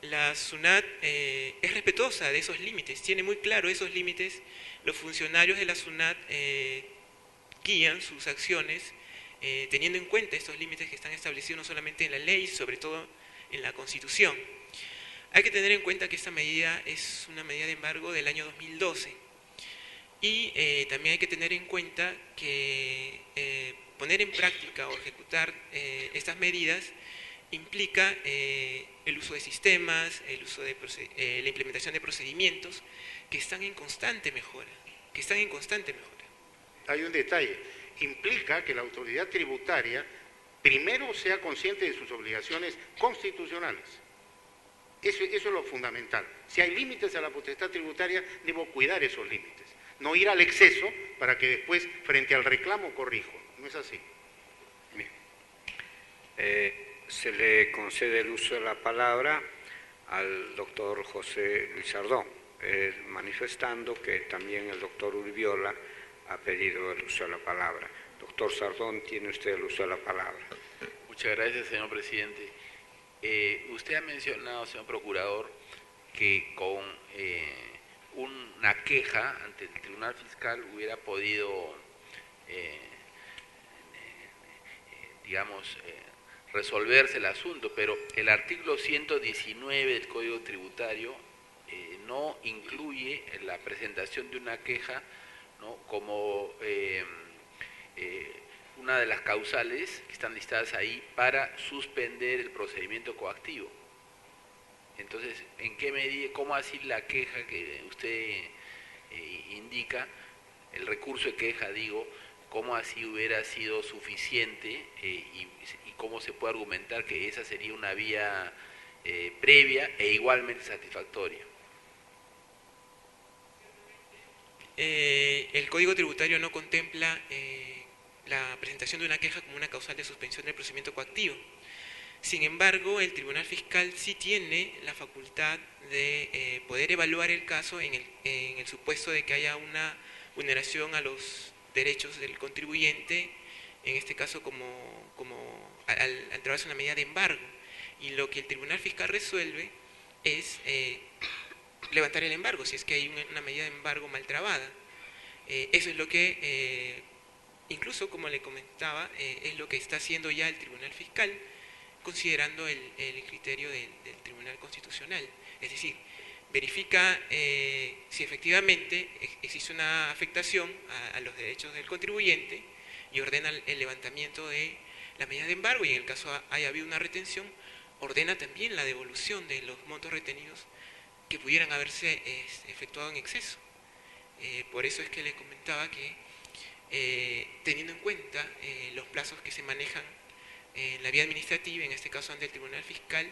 La SUNAT es respetuosa de esos límites, tiene muy claro esos límites. Los funcionarios de la SUNAT guían sus acciones teniendo en cuenta estos límites que están establecidos no solamente en la ley, sobre todo en la Constitución. Hay que tener en cuenta que esta medida es una medida de embargo del año 2012 y también hay que tener en cuenta que poner en práctica o ejecutar estas medidas implica el uso de sistemas, el uso de la implementación de procedimientos que están en constante mejora, Hay un detalle, implica que la autoridad tributaria primero sea consciente de sus obligaciones constitucionales. Eso es lo fundamental. Si hay límites a la potestad tributaria, debo cuidar esos límites. No ir al exceso para que después, frente al reclamo, corrijo. No es así. Bien. Se le concede el uso de la palabra al doctor José Luis Sardón, manifestando que también el doctor Urbiola ha pedido el uso de la palabra. Doctor Sardón, tiene usted el uso de la palabra. Muchas gracias, señor presidente. Usted ha mencionado, señor procurador, que con una queja ante el Tribunal Fiscal hubiera podido, resolverse el asunto, pero el artículo 119 del Código Tributario no incluye la presentación de una queja, ¿no?, como una de las causales que están listadas ahí para suspender el procedimiento coactivo. Entonces, ¿en qué medida, cómo así la queja que usted indica, el recurso de queja, digo, cómo así hubiera sido suficiente y cómo se puede argumentar que esa sería una vía previa e igualmente satisfactoria? El Código Tributario no contempla la presentación de una queja como una causal de suspensión del procedimiento coactivo. Sin embargo, el Tribunal Fiscal sí tiene la facultad de poder evaluar el caso en el supuesto de que haya una vulneración a los derechos del contribuyente, en este caso al trabarse una medida de embargo. Y lo que el Tribunal Fiscal resuelve es levantar el embargo, si es que hay una medida de embargo mal trabada. Eso es lo que, incluso como le comentaba, es lo que está haciendo ya el Tribunal Fiscal, considerando el criterio del Tribunal Constitucional. Es decir, verifica si efectivamente existe una afectación a los derechos del contribuyente y ordena el levantamiento de la medida de embargo, y en el caso haya habido una retención, ordena también la devolución de los montos retenidos que pudieran haberse efectuado en exceso. Por eso es que le comentaba que, teniendo en cuenta los plazos que se manejan en la vía administrativa, en este caso ante el Tribunal Fiscal,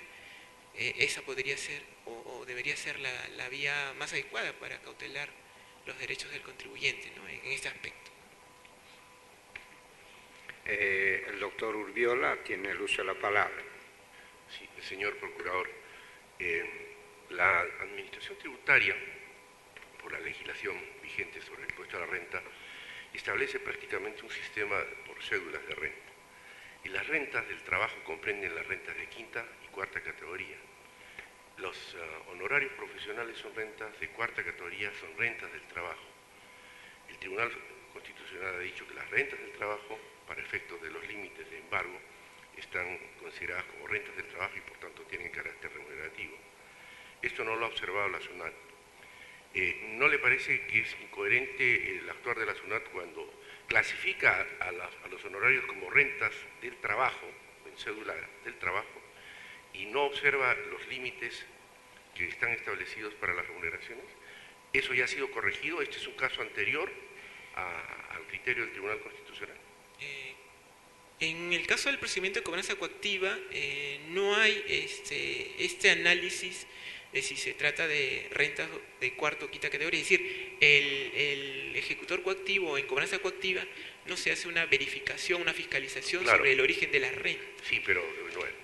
esa podría ser o debería ser la vía más adecuada para cautelar los derechos del contribuyente, ¿no?, en este aspecto. El doctor Urbiola tiene el uso de la palabra. Sí, señor procurador, la administración tributaria, por la legislación vigente sobre el impuesto a la renta, establece prácticamente un sistema por cédulas de renta. Y las rentas del trabajo comprenden las rentas de quinta y cuarta categoría. Los honorarios profesionales son rentas de cuarta categoría, son rentas del trabajo. El Tribunal Constitucional ha dicho que las rentas del trabajo, para efectos de los límites de embargo, están consideradas como rentas del trabajo y por tanto tienen carácter remunerativo. Esto no lo ha observado la SUNAT. ¿No le parece que es incoherente el actuar de la SUNAT cuando clasifica a los honorarios como rentas del trabajo, en cédula del trabajo, y no observa los límites que están establecidos para las remuneraciones? ¿Eso ya ha sido corregido? ¿Este es un caso anterior al criterio del Tribunal Constitucional? En el caso del procedimiento de cobranza coactiva, no hay este análisis de si se trata de rentas de cuarta o quinta categoría. Es decir, el ejecutor coactivo en cobranza coactiva no se hace una verificación, una fiscalización, claro, sobre el origen de las rentas. Sí, pero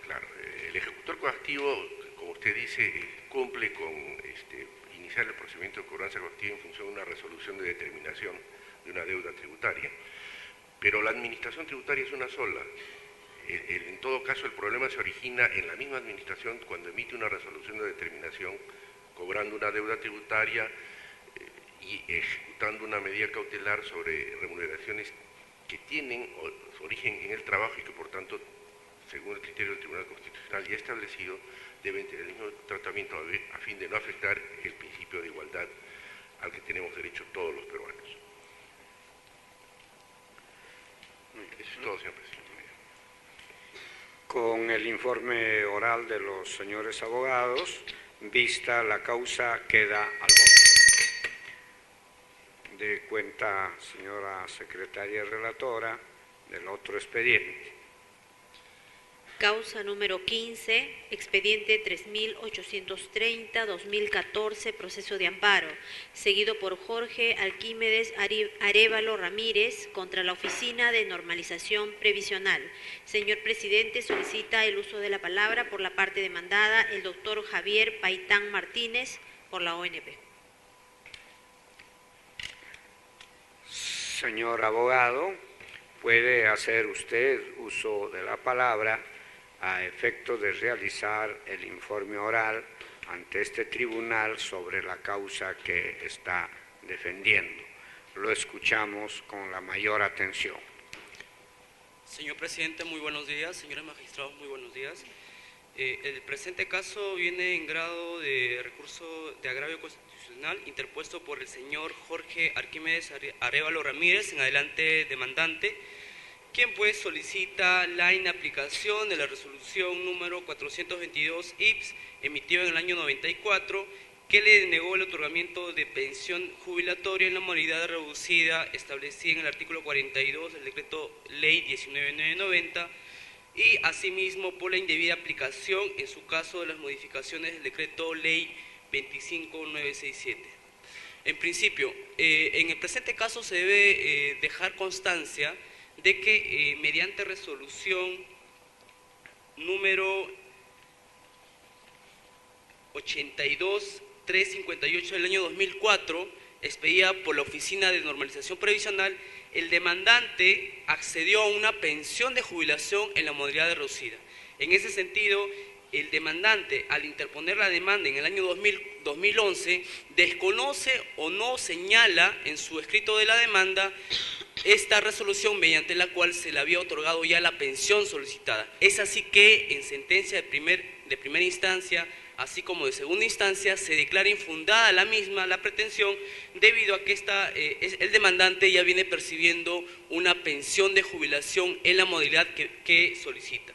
claro, el ejecutor coactivo, como usted dice, cumple con iniciar el procedimiento de cobranza coactiva en función de una resolución de determinación de una deuda tributaria. Pero la administración tributaria es una sola. En todo caso, el problema se origina en la misma administración cuando emite una resolución de determinación, cobrando una deuda tributaria y ejecutando una medida cautelar sobre remuneraciones que tienen su origen en el trabajo y que, por tanto, según el criterio del Tribunal Constitucional ya establecido, deben tener el mismo tratamiento a fin de no afectar el principio de igualdad al que tenemos derecho todos los peruanos. Eso es todo, señor presidente. Con el informe oral de los señores abogados, vista la causa, queda al voto. De cuenta, señora secretaria relatora, del otro expediente. Causa número 15, expediente 3830-2014, proceso de amparo, seguido por Jorge Arquímedes Arévalo Ramírez contra la Oficina de Normalización Previsional. Señor presidente, solicita el uso de la palabra por la parte demandada el doctor Javier Paitán Martínez por la ONP. Señor abogado, puede hacer usted uso de la palabra a efecto de realizar el informe oral ante este tribunal sobre la causa que está defendiendo. Lo escuchamos con la mayor atención. Señor presidente, muy buenos días. Señores magistrados, muy buenos días. El presente caso viene en grado de recurso de agravio constitucional interpuesto por el señor Jorge Arquímedes Arévalo Ramírez, en adelante demandante, quien pues solicita la inaplicación de la resolución número 422 IPS, emitida en el año 94, que le denegó el otorgamiento de pensión jubilatoria en la modalidad reducida establecida en el artículo 42 del decreto ley 19990, y asimismo por la indebida aplicación, en su caso, de las modificaciones del decreto ley 25967. En principio, en el presente caso se debe dejar constancia de que mediante resolución número 82358 del año 2004, expedida por la Oficina de Normalización Previsional, el demandante accedió a una pensión de jubilación en la modalidad reducida. En ese sentido, el demandante, al interponer la demanda en el año 2011, desconoce o no señala en su escrito de la demanda esta resolución mediante la cual se le había otorgado ya la pensión solicitada. Es así que en sentencia de primera instancia, así como de segunda instancia, se declara infundada la misma, la pretensión, debido a que el demandante ya viene percibiendo una pensión de jubilación en la modalidad que solicita.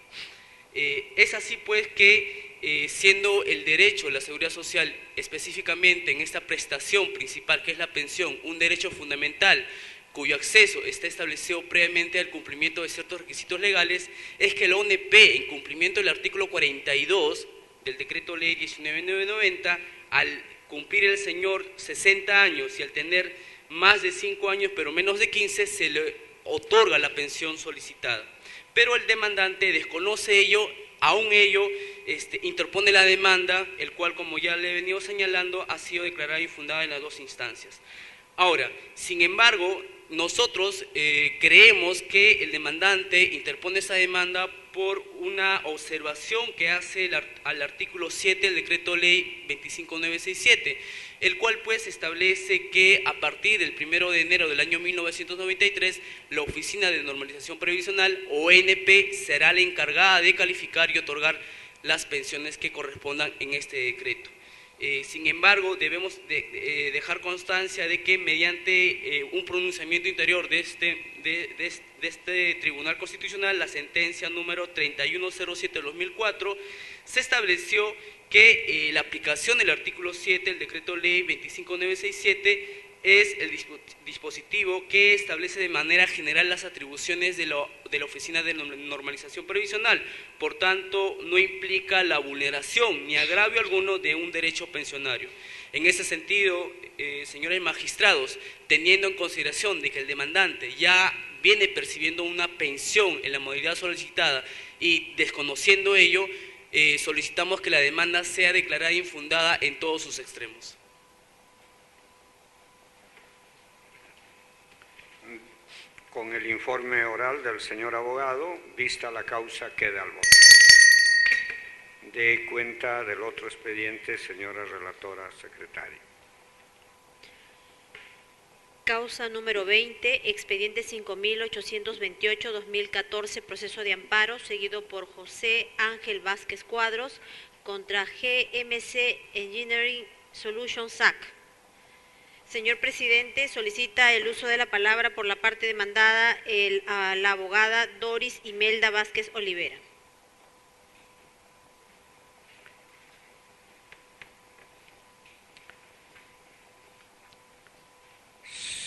Es así pues que, siendo el derecho de la seguridad social, específicamente en esta prestación principal que es la pensión, un derecho fundamental cuyo acceso está establecido previamente al cumplimiento de ciertos requisitos legales, es que la ONP, en cumplimiento del artículo 42 del decreto ley 19990, al cumplir el señor 60 años y al tener más de 5 años pero menos de 15, se le otorga la pensión solicitada. Pero el demandante desconoce ello, aún ello interpone la demanda, el cual, como ya le he venido señalando, ha sido declarada infundada en las dos instancias. Ahora, sin embargo, nosotros creemos que el demandante interpone esa demanda por una observación que hace al artículo 7 del decreto ley 25967, el cual pues establece que a partir del 1 de enero del año 1993, la Oficina de Normalización Previsional, ONP, será la encargada de calificar y otorgar las pensiones que correspondan en este decreto. Sin embargo, debemos dejar constancia de que mediante un pronunciamiento interior de este Tribunal Constitucional, la sentencia número 3107 de 2004, se estableció que la aplicación del artículo 7 del decreto ley 25967 es el dispositivo que establece de manera general las atribuciones de la Oficina de Normalización Previsional. Por tanto, no implica la vulneración ni agravio alguno de un derecho pensionario. En ese sentido, señores magistrados, teniendo en consideración de que el demandante ya viene percibiendo una pensión en la modalidad solicitada y desconociendo ello, solicitamos que la demanda sea declarada infundada en todos sus extremos. Con el informe oral del señor abogado, vista la causa, queda al voto. De cuenta del otro expediente, señora relatora secretaria. Causa número 20, expediente 5828-2014, proceso de amparo, seguido por José Ángel Vázquez Cuadros contra GMC Engineering Solutions SAC. Señor presidente, solicita el uso de la palabra por la parte demandada a la abogada Doris Imelda Vázquez Olivera.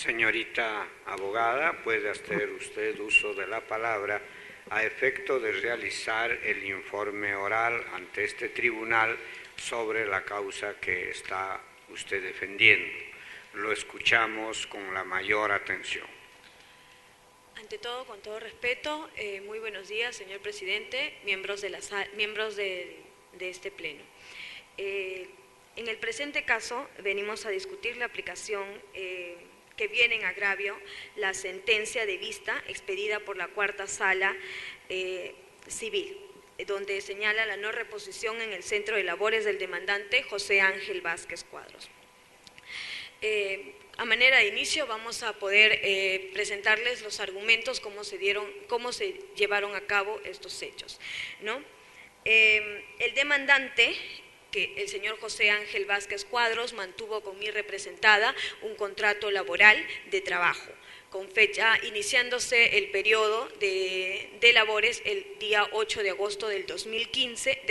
Señorita abogada, puede hacer usted uso de la palabra a efecto de realizar el informe oral ante este tribunal sobre la causa que está usted defendiendo. Lo escuchamos con la mayor atención. Ante todo, con todo respeto, muy buenos días, señor presidente, miembros de este pleno. En el presente caso, venimos a discutir la aplicación que viene en agravio la sentencia de vista expedida por la Cuarta Sala Civil, donde señala la no reposición en el centro de labores del demandante José Ángel Vázquez Cuadros. A manera de inicio vamos a poder presentarles los argumentos, cómo se llevaron a cabo estos hechos, ¿no? El demandante, que el señor José Ángel Vázquez Cuadros, mantuvo con mi representada un contrato laboral de trabajo, con fecha iniciándose el periodo de labores el día 8 de agosto del 2011,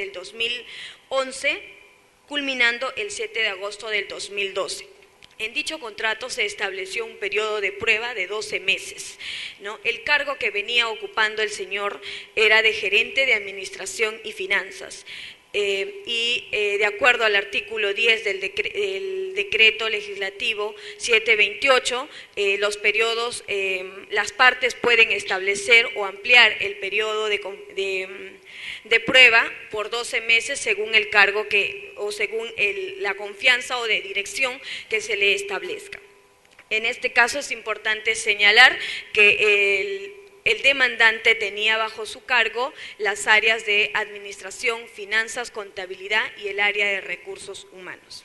culminando el 7 de agosto del 2012. En dicho contrato se estableció un periodo de prueba de 12 meses, ¿no? El cargo que venía ocupando el señor era de gerente de administración y finanzas. De acuerdo al artículo 10 del decreto legislativo 728, los periodos, las partes pueden establecer o ampliar el periodo de prueba por 12 meses según el cargo o según la confianza o de dirección que se le establezca. En este caso es importante señalar que el demandante tenía bajo su cargo las áreas de administración, finanzas, contabilidad y el área de recursos humanos.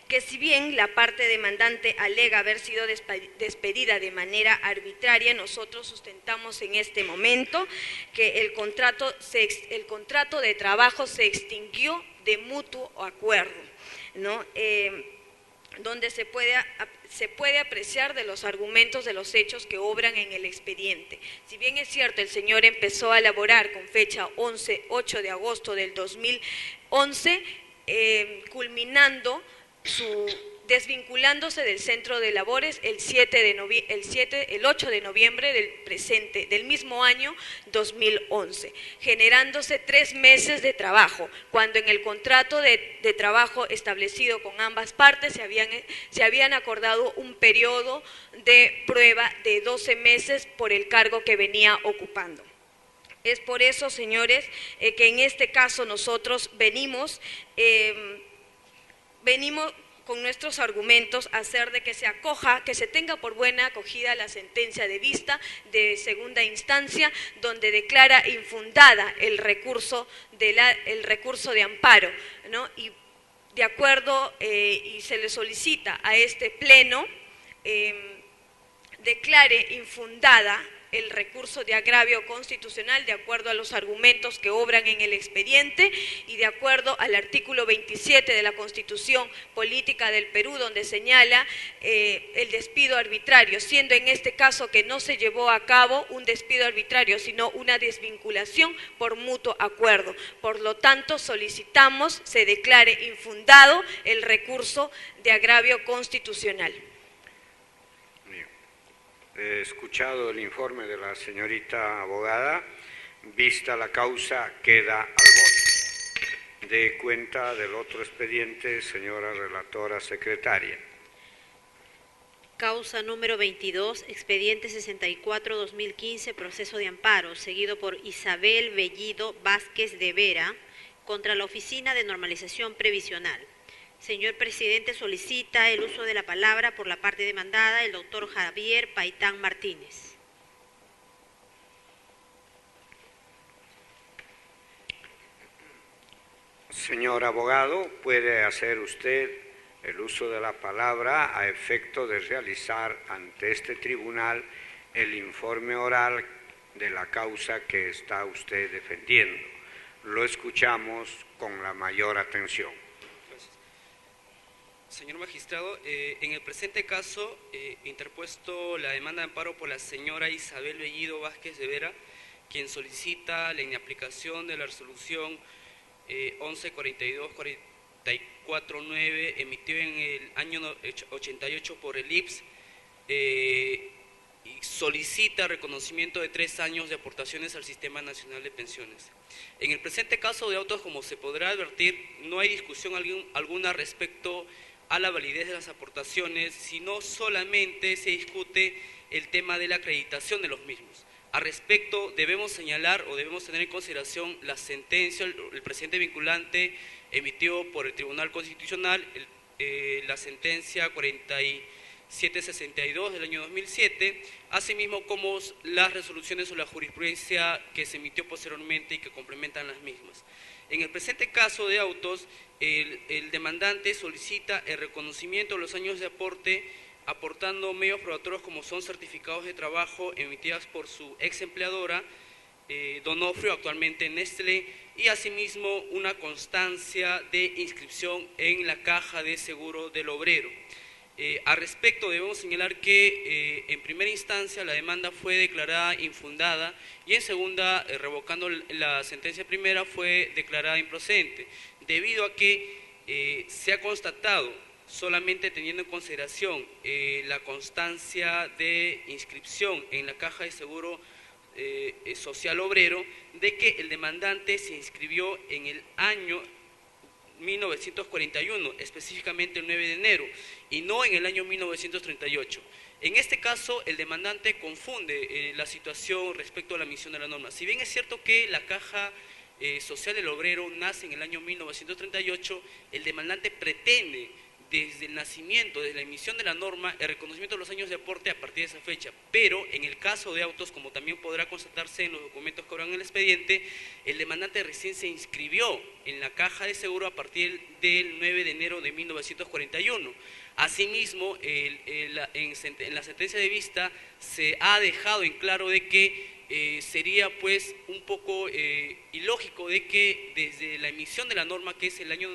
Que si bien la parte demandante alega haber sido despedida de manera arbitraria, nosotros sustentamos en este momento que el contrato de trabajo se extinguió de mutuo acuerdo, ¿no? Donde se puede apreciar de los argumentos de los hechos que obran en el expediente. Si bien es cierto, el señor empezó a laborar con fecha 8 de agosto del 2011, culminando desvinculándose del centro de labores el 8 de noviembre del mismo año 2011, generándose 3 meses de trabajo, cuando en el contrato de trabajo establecido con ambas partes se habían acordado un periodo de prueba de 12 meses por el cargo que venía ocupando. Es por eso, señores, que en este caso nosotros venimos con nuestros argumentos a hacer de que se tenga por buena acogida la sentencia de vista de segunda instancia, donde declara infundada el recurso de amparo, ¿no? Y de acuerdo, y se le solicita a este pleno, declare infundada el recurso de agravio constitucional de acuerdo a los argumentos que obran en el expediente y de acuerdo al artículo 27 de la Constitución Política del Perú, donde señala el despido arbitrario, siendo en este caso que no se llevó a cabo un despido arbitrario, sino una desvinculación por mutuo acuerdo. Por lo tanto, solicitamos se declare infundado el recurso de agravio constitucional. He escuchado el informe de la señorita abogada, vista la causa, queda al voto. De cuenta del otro expediente, señora relatora secretaria. Causa número 22, expediente 64-2015, proceso de amparo, seguido por Isabel Bellido Vázquez de Vera, contra la Oficina de Normalización Previsional. Señor presidente, solicita el uso de la palabra por la parte demandada el doctor Javier Paitán Martínez. Señor abogado, puede hacer usted el uso de la palabra a efecto de realizar ante este tribunal el informe oral de la causa que está usted defendiendo. Lo escuchamos con la mayor atención. Señor magistrado, en el presente caso, interpuesto la demanda de amparo por la señora Isabel Bellido Vázquez de Vera, quien solicita la inaplicación de la resolución 1142-449 emitida en el año 88 por el IPS, solicita reconocimiento de 3 años de aportaciones al Sistema Nacional de Pensiones. En el presente caso de autos, como se podrá advertir, no hay discusión alguna respecto a la validez de las aportaciones, sino solamente se discute el tema de la acreditación de los mismos. Al respecto, debemos señalar o debemos tener en consideración la sentencia, el precedente vinculante emitido por el Tribunal Constitucional, la sentencia 4762 del año 2007, asimismo como las resoluciones o la jurisprudencia que se emitió posteriormente y que complementan las mismas. En el presente caso de autos, el demandante solicita el reconocimiento de los años de aporte aportando medios probatorios como son certificados de trabajo emitidas por su ex empleadora, Donofrio, actualmente Nestlé, y asimismo una constancia de inscripción en la Caja de Seguro del Obrero. Al respecto, debemos señalar que en primera instancia la demanda fue declarada infundada y en segunda, revocando la sentencia primera, fue declarada improcedente, debido a que se ha constatado, solamente teniendo en consideración la constancia de inscripción en la Caja de Seguro Social Obrero, de que el demandante se inscribió en el año 1941, específicamente el 9 de enero, y no en el año 1938. En este caso, el demandante confunde la situación respecto a la emisión de la norma. Si bien es cierto que la Caja Social del Obrero nace en el año 1938, el demandante pretende desde el nacimiento, desde la emisión de la norma, el reconocimiento de los años de aporte a partir de esa fecha. Pero en el caso de autos, como también podrá constatarse en los documentos que habrán en el expediente, el demandante recién se inscribió en la Caja de Seguro a partir del 9 de enero de 1941. Asimismo, en la sentencia de vista se ha dejado en claro de que sería pues un poco ilógico de que desde la emisión de la norma, que es el año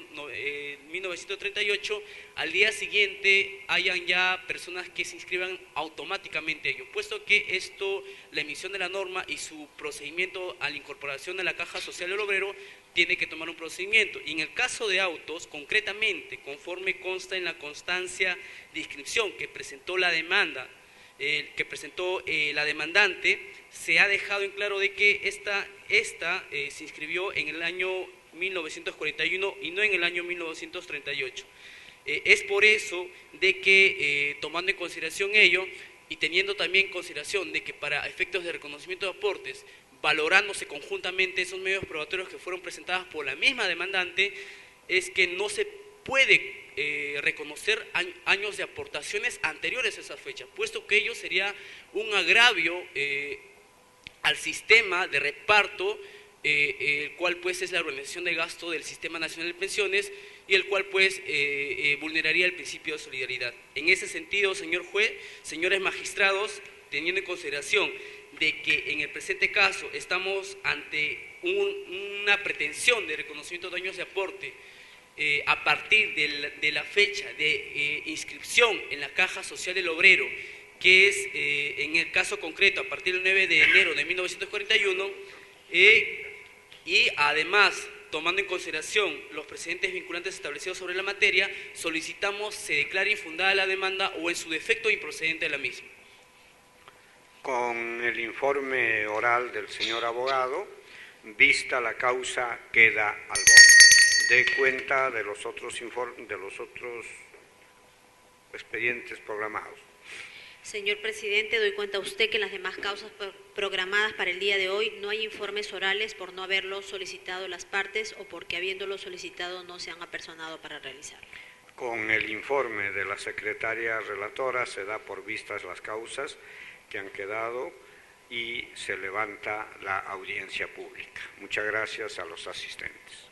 1938, al día siguiente hayan ya personas que se inscriban automáticamente a ello, puesto que esto, la emisión de la norma y su procedimiento a la incorporación a la Caja Social del Obrero, tiene que tomar un procedimiento. Y en el caso de autos, concretamente, conforme consta en la constancia de inscripción que presentó la demanda, la demandante, se ha dejado en claro de que esta se inscribió en el año 1941 y no en el año 1938. Es por eso de que, tomando en consideración ello y teniendo también en consideración de que para efectos de reconocimiento de aportes, valorándose conjuntamente esos medios probatorios que fueron presentados por la misma demandante, es que no se puede reconocer años de aportaciones anteriores a esa fecha, puesto que ello sería un agravio al sistema de reparto, el cual pues es la organización de gasto del Sistema Nacional de Pensiones y el cual pues vulneraría el principio de solidaridad. En ese sentido, señor juez, señores magistrados, teniendo en consideración de que en el presente caso estamos ante una pretensión de reconocimiento de años de aporte a partir de la fecha de inscripción en la Caja Social del Obrero, que es en el caso concreto a partir del 9 de enero de 1941, y además, tomando en consideración los precedentes vinculantes establecidos sobre la materia, solicitamos se declare infundada la demanda o en su defecto improcedente de la misma. Con el informe oral del señor abogado, vista la causa, queda al voto. Dé cuenta de los otros expedientes programados. Señor presidente, doy cuenta a usted que en las demás causas programadas para el día de hoy no hay informes orales por no haberlos solicitado las partes o porque habiéndolos solicitado no se han apersonado para realizarlo. Con el informe de la secretaria relatora se da por vistas las causas que han quedado y se levanta la audiencia pública. Muchas gracias a los asistentes.